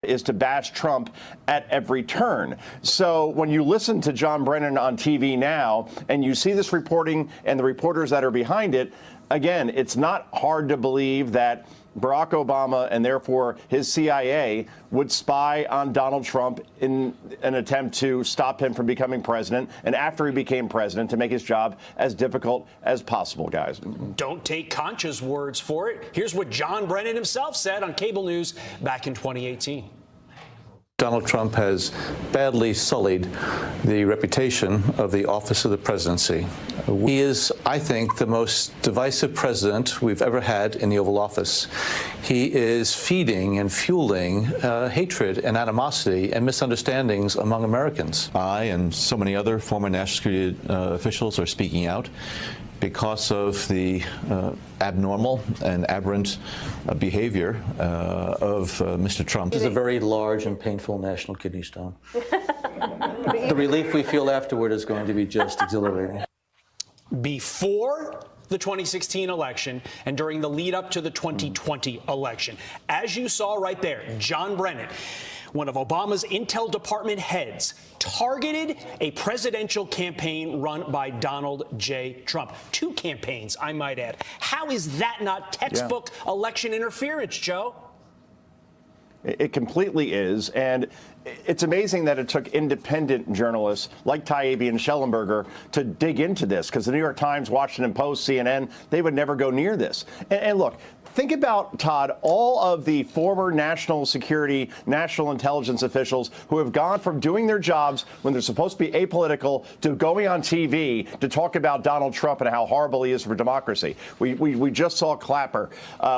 Is to bash Trump at every turn. So when you listen to John Brennan on TV now and you see this reporting and the reporters that are behind it, again, it's not hard to believe that Barack Obama and therefore his CIA would spy on Donald Trump in an attempt to stop him from becoming president, and after he became president, to make his job as difficult as possible, guys. Don't take Concha's words for it. Here's what John Brennan himself said on cable news back in 2018. Donald Trump has badly sullied the reputation of the office of the presidency. He is, I think, the most divisive president we've ever had in the Oval Office. He is feeding and fueling hatred and animosity and misunderstandings among Americans. I and so many other former national security officials are speaking out because of the abnormal and aberrant behavior of Mr. Trump. This is a very large and painful national kidney stone. The relief we feel afterward is going to be just exhilarating. Before the 2016 election and during the lead up to the 2020 election, as you saw right there, John Brennan, one of Obama's Intel Department heads, targeted a presidential campaign run by Donald J. Trump. 2 campaigns, I might add. How is that not textbook election interference, Joe? It completely is. And it's amazing that it took independent journalists like Taibbi and Schellenberger to dig into this, because the New York Times, Washington Post, CNN, they would never go near this. And look, think about, Todd, all of the former national security, national intelligence officials who have gone from doing their jobs when they're supposed to be apolitical to going on TV to talk about Donald Trump and how horrible he is for democracy. We just saw Clapper.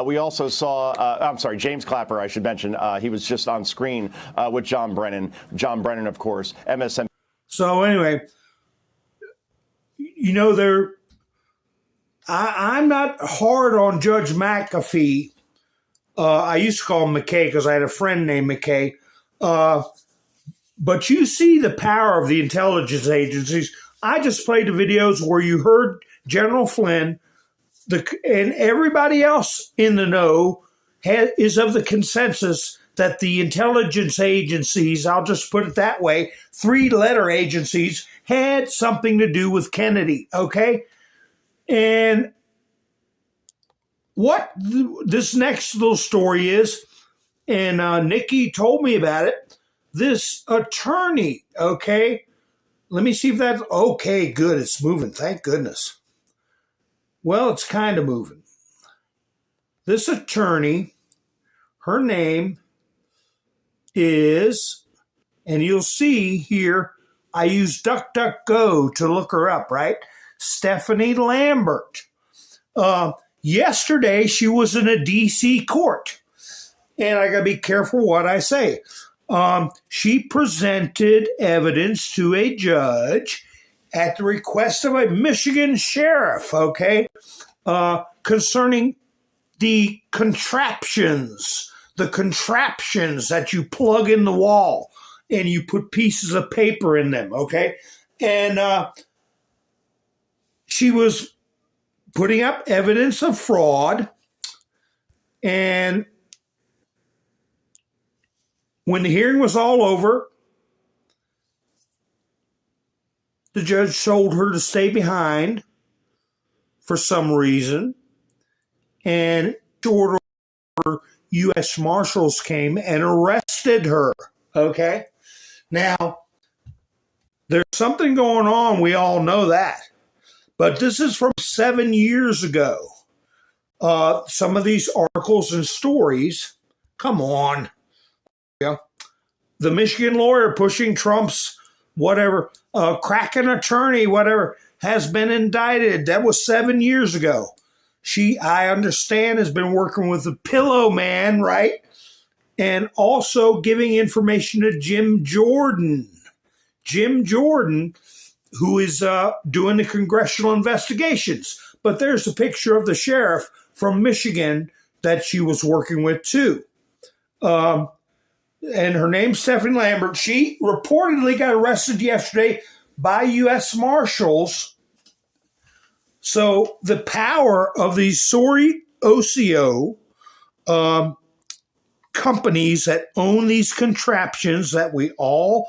We also saw, James Clapper, I should mention. He was just on screen with John Brennan. John Brennan, of course, MSNBC. So anyway, you know, I'm not hard on Judge McAfee. I used to call him McKay because I had a friend named McKay. But you see the power of the intelligence agencies. I just played the videos where you heard General Flynn and everybody else in the know is of the consensus that the intelligence agencies, I'll just put it that way, 3-letter agencies, had something to do with Kennedy, okay? And what this next little story is, and Nikki told me about it, this attorney, okay? Let me see if that's, okay, good, it's moving, thank goodness. Well, it's kind of moving. This attorney, her name is, and you'll see here, I use DuckDuckGo to look her up, right? Stephanie Lambert. Yesterday, she was in a D.C. court, and I got to be careful what I say. She presented evidence to a judge at the request of a Michigan sheriff, okay, concerning the contraptions that you plug in the wall and you put pieces of paper in them, okay? And she was putting up evidence of fraud, and when the hearing was all over, the judge told her to stay behind for some reason, and order U.S. Marshals came and arrested her, okay? Now, there's something going on, we all know that. But this is from 7 years ago. Some of these articles and stories, come on. Yeah. The Michigan lawyer pushing Trump's whatever, cracking attorney, whatever, has been indicted. That was 7 years ago. She, I understand, has been working with the Pillow Man, right? And also giving information to Jim Jordan. Jim Jordan, who is doing the congressional investigations. but there's a picture of the sheriff from Michigan that she was working with too. And her name's Stephanie Lambert. She reportedly got arrested yesterday by U.S. Marshals. So the power of these sorry OCO companies that own these contraptions that we all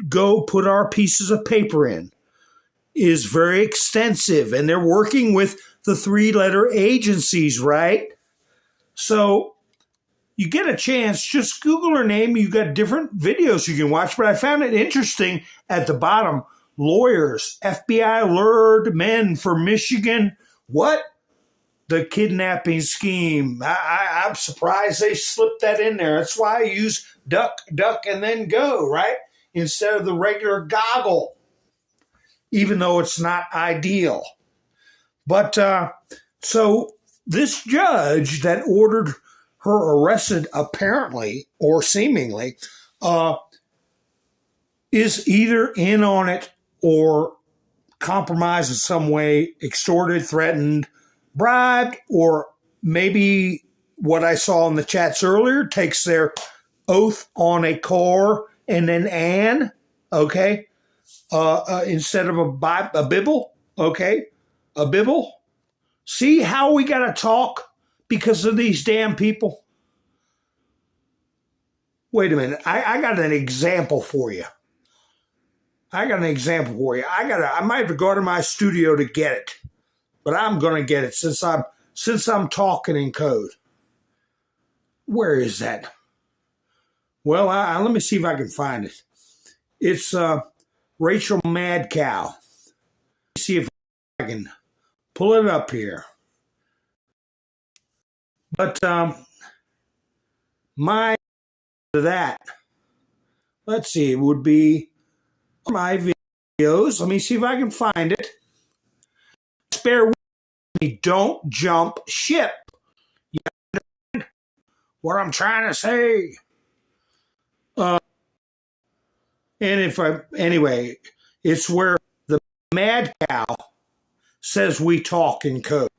go put our pieces of paper in is very extensive. And they're working with the 3-letter agencies, right? So you get a chance, just Google her name. You got different videos you can watch. But I found it interesting at the bottom. Lawyers, FBI lured men for Michigan. What? The kidnapping scheme. I'm surprised they slipped that in there. That's why I use duck, duck, and then go, right? Instead of the regular goggle, even though it's not ideal. But so this judge that ordered her arrested, apparently, or seemingly, is either in on it or compromised in some way, extorted, threatened, bribed, or maybe what I saw in the chats earlier, takes their oath on a core and then okay, instead of a bibble, okay, a bibble. See how we got to talk because of these damn people? Wait a minute. I got an example for you. I might have to go to my studio to get it, but I'm going to get it since I'm talking in code. Where is that? Well, let me see if I can find it. It's Rachel Mad Cow. Let's see if I can pull it up here. But my that, let's see, it would be my videos. Let me see if I can find it. Bear with me. Don't jump ship. You know what I'm trying to say? Anyway, it's where the Mad Cow says we talk in code.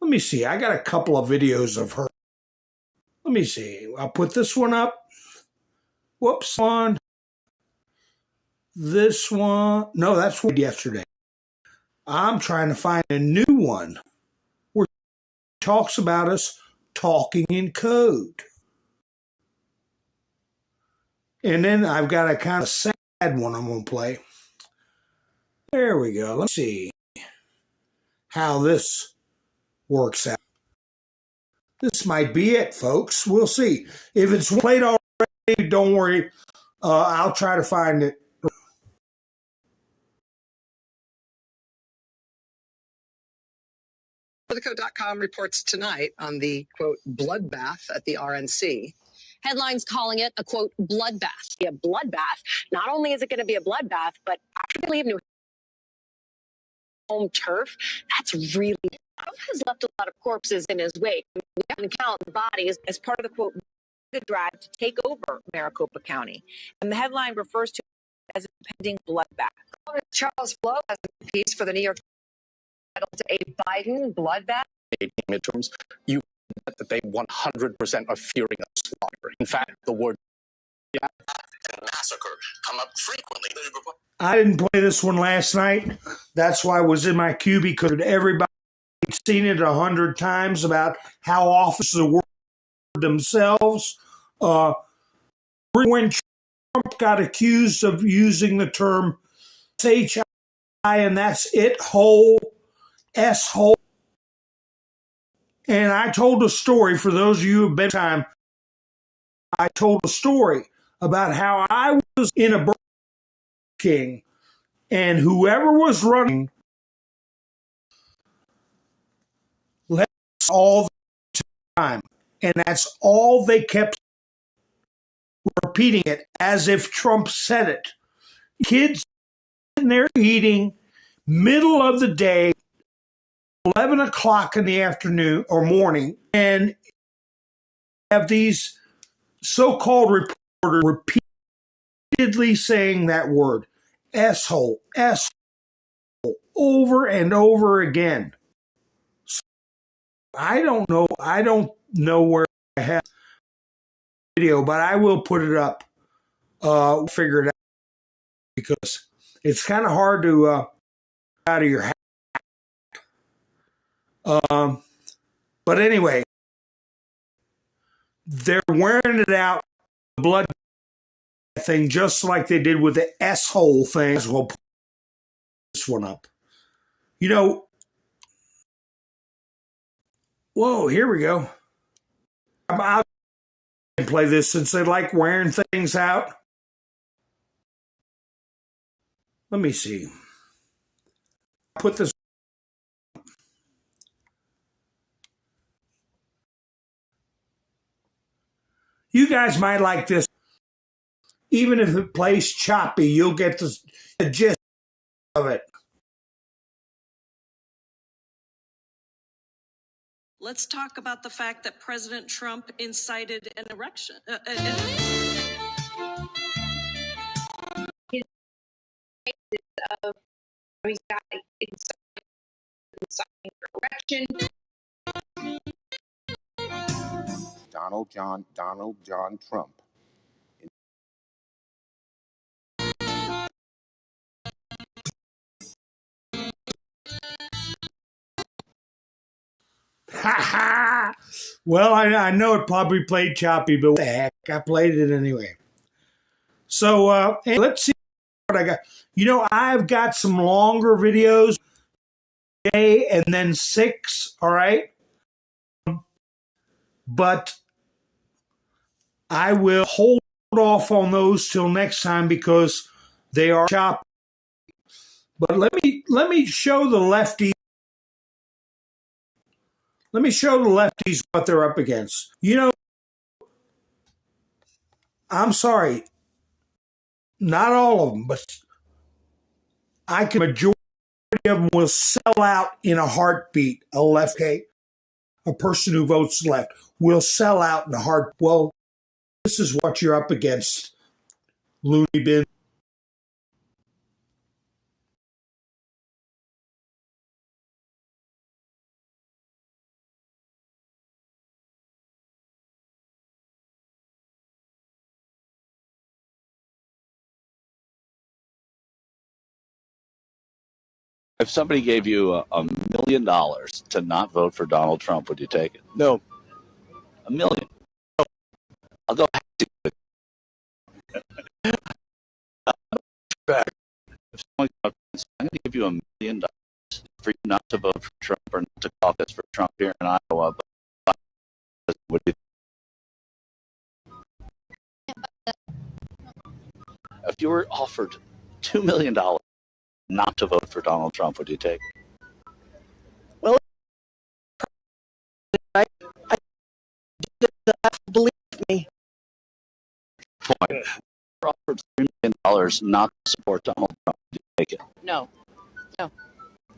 Let me see. I got a couple of videos of her. Let me see. I'll put this one up. Whoops. One. This one. No, that's one yesterday. I'm trying to find a new one where she talks about us talking in code. And then I've got a kind of sad one I'm going to play. There we go. Let's see how this works out. This might be it, folks. We'll see. If it's played already, don't worry. I'll try to find it. Politico.com reports tonight on the, quote, bloodbath at the RNC. Headlines calling it a, quote, bloodbath. A bloodbath. Not only is it going to be a bloodbath, but after they leave New home turf, that's really Trump has left a lot of corpses in his wake. We haven't counted the bodies as part of the, quote, the drive to take over Maricopa County. And the headline refers to it as a pending bloodbath. Charles Blow has a piece for the New York Times titled A Biden Bloodbath. Midterms, you bet that they 100% are fearing a slaughter. In fact, the word death and massacre come up frequently. I didn't play this one last night. That's why I was in my queue, because everybody had seen it 100 times about how officers of the world themselves. When Trump got accused of using the term SHI, and that's it, hole, S-hole. And I told a story, for those of you who have been time, I told a story about how I was in a Burger King, and whoever was running let all the time. And that's all they kept repeating it as if Trump said it. Kids sitting there eating, middle of the day, 11 o'clock in the afternoon or morning, and have these so-called reporters repeatedly saying that word, S-hole, S. over and over again. So I don't know where I have the video, but I will put it up. Figure it out because it's kind of hard to out of your hat. But anyway, they're wearing it out, the blood thing, just like they did with the S-hole thing. We'll put this one up. You know, whoa, here we go. I'll play this since they like wearing things out. Let me see. Put this. You guys might like this. Even if it plays choppy, you'll get the gist of it. Let's talk about the fact that President Trump incited an erection. He's got inciting erection. Donald John Trump. Ha ha! Well, I know it probably played choppy, but what the heck, I played it anyway. So let's see what I got. You know, I've got some longer videos, today and then 6. All right, but I will hold off on those till next time because they are choppy. But let me show the lefties. Let me show the lefties what they're up against. You know, I'm sorry, not all of them, but majority of them will sell out in a heartbeat. A person who votes left will sell out in a heartbeat. Well, this is what you're up against, loony bin. If somebody gave you $1 million to not vote for Donald Trump, would you take it? No. $1 million. No. I'll go back. If someone I'm going to give you $1 million for you not to vote for Trump or not to caucus for Trump here in Iowa, but would you? If you were offered $2 million not to vote for Donald Trump, would you take it? Well, I believe me. Point. You're offered $3 million not to support Donald Trump. Would you take it? No. No.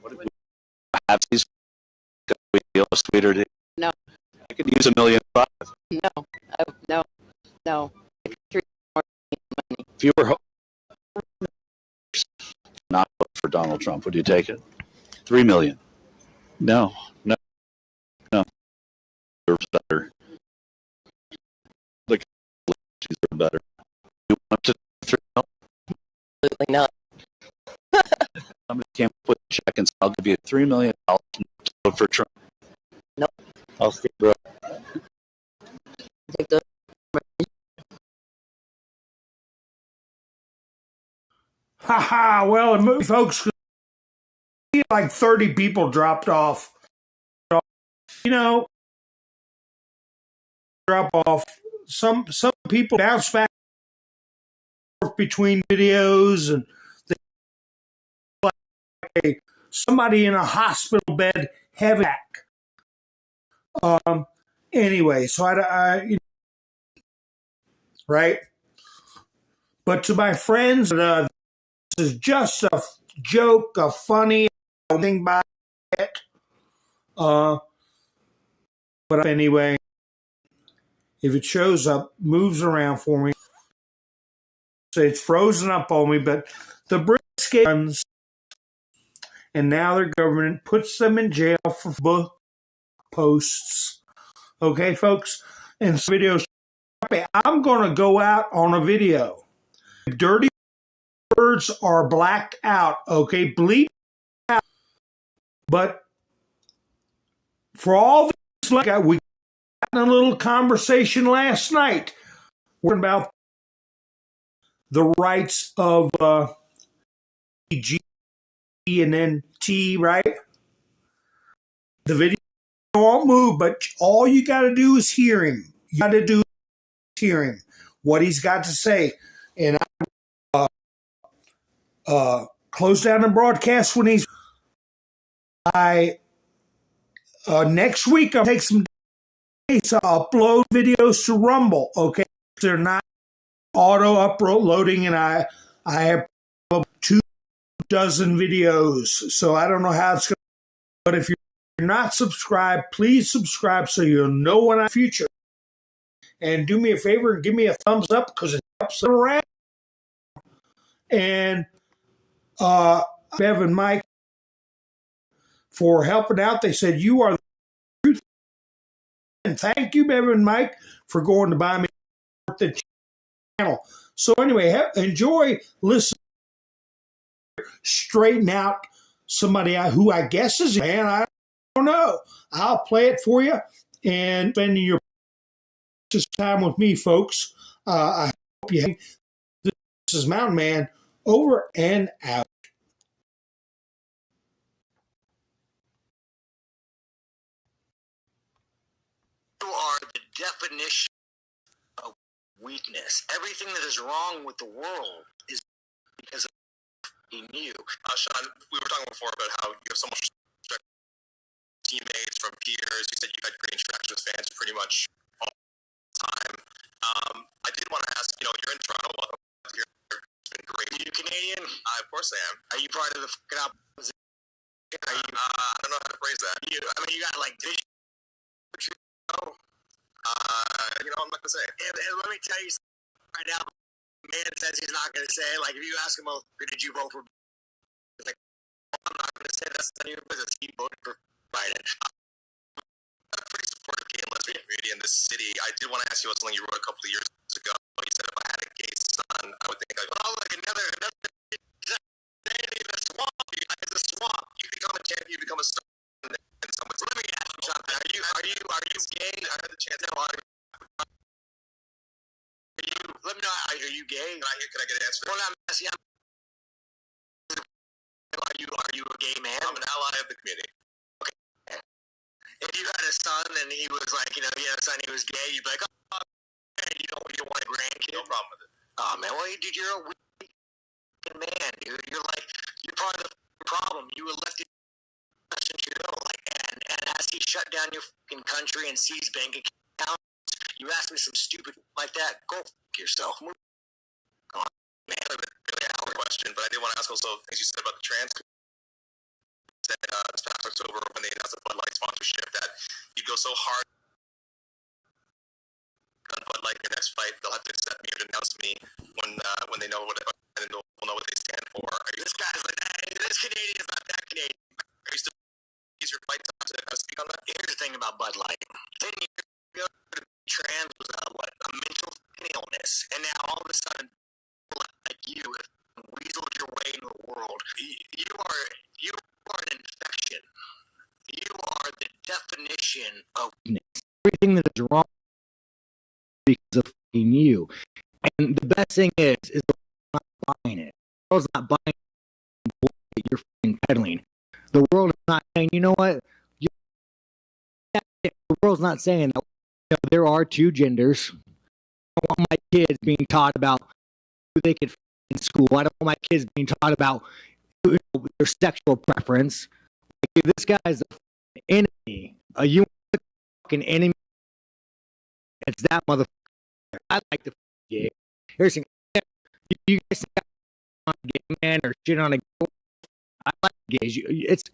What if we have these? Could we deal a sweeter deal? No. I could use $1.5 million. No. No. No. If you were not vote for Donald Trump, would you take it? $3 million. No. You're better. The she's better. You want to $3 million? Absolutely not. Somebody can't put a check and say, I'll give you $3 million to vote for Trump. Nope. I'll stay broke. Take the Ha ha! Well, folks, like 30 people dropped off. You know, drop off. Some people bounce back between videos, and like somebody in a hospital bed having back. Anyway, so I right. But to my friends, this is just a joke, a funny thing by it. But anyway, if it shows up, moves around for me. So it's frozen up on me, but the brisket runs. and now their government puts them in jail for book posts. Okay, folks? And videos. I'm going to go out on a video. Dirty words are blacked out, okay? Bleep out. But for all this, like we had a little conversation last night about the rights of G and then T, right? The video won't move, but all you got to do is hear him. You got to do is hear him, what he's got to say. And I close down the broadcast when he's. Next week I'll take some days to upload videos to Rumble. Okay, they're not auto uploading, and I have 24 videos, so I don't know how it's going. But if you're not subscribed, please subscribe so you'll know when I future. And do me a favor and give me a thumbs up because it helps them around. And Bev and Mike for helping out. They said you are the truth. And thank you, Bev and Mike, for going to buy me the channel. So anyway, enjoy listening. Straighten out somebody who I guess is a man. I don't know. I'll play it for you and spend your time with me, folks. I hope you. This is Mountain Man over and out. You are the definition of weakness. Everything that is wrong with the world is because of you. Sean, we were talking before about how you have so much respect for teammates, from peers. You said you had great interaction with fans pretty much all the time. I did want to ask, you're in Toronto. Welcome here. It's been great. Are you Canadian? Of course I am. Are you part of the fucking opposition? I don't know how to phrase that. You got like I'm not gonna say. Let me tell you something right now. The man says he's not gonna say. Like, if you ask him, "Well, did you vote for?" He's like, "I'm not gonna say. That's none of your business." He voted for Biden. I'm a pretty supportive gay and lesbian community in this city. I did want to ask you about something you wrote a couple of years ago. You said if I had a gay son, I would think like another in a swamp. It's a swamp. You become a champion. You become a star. And someone's. Let me ask you something. Are you gay? I had the chance. Let me know. Are you gay? Can I get an answer? Well, I'm asking. Are you a gay man? I'm an ally of the community. Okay. If you had a son and he was like, he had a son, he was gay, you'd be like, oh, man, you don't want a grandkid. No problem with it. Oh man, well, dude, you're a weak man, dude. You're part of the problem. You elected Justin Trudeau, and as he shut down your fucking country and seized bank accounts, you ask me some stupid like that. Go fuck yourself. Come on, man. Really a hard question, but I did want to ask also things you said about the trans. Said this past October when they announced the Bud Light sponsorship that you'd go so hard on Bud Light in your next fight, they'll have to accept me or denounce me when they know what and they'll know what they stand for. This guy's like, hey, this Canadian is not that Canadian. Are you still use your fight time to kind of speak on that? Here's the thing about Bud Light. 10 years ago, trans was a mental illness, and now all of a sudden, like you have weaseled your way into the world. You are an infection. You are the definition of everything that is wrong because of you. And the best thing is the world's not buying it. The world's not buying it. You're fucking peddling. The world is not saying, you know what? The world's not saying that there are two genders. I don't want my kids being taught about who they could in school. I don't want my kids being taught about their sexual preference. Like, this guy's an enemy. You want a fucking enemy? It's that motherfucker. I like the gay. Here's the thing. You guys think I'm a gay man or shit on a girl? I like gays. It's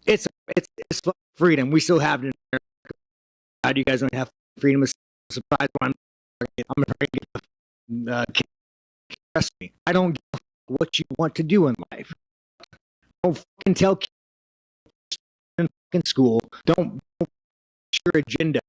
freedom. We still have it in America. How do you guys don't have freedom? Is surprised when I'm afraid to trust me. I don't give what you want to do in life. Don't fucking tell kids in school. Don't push your agenda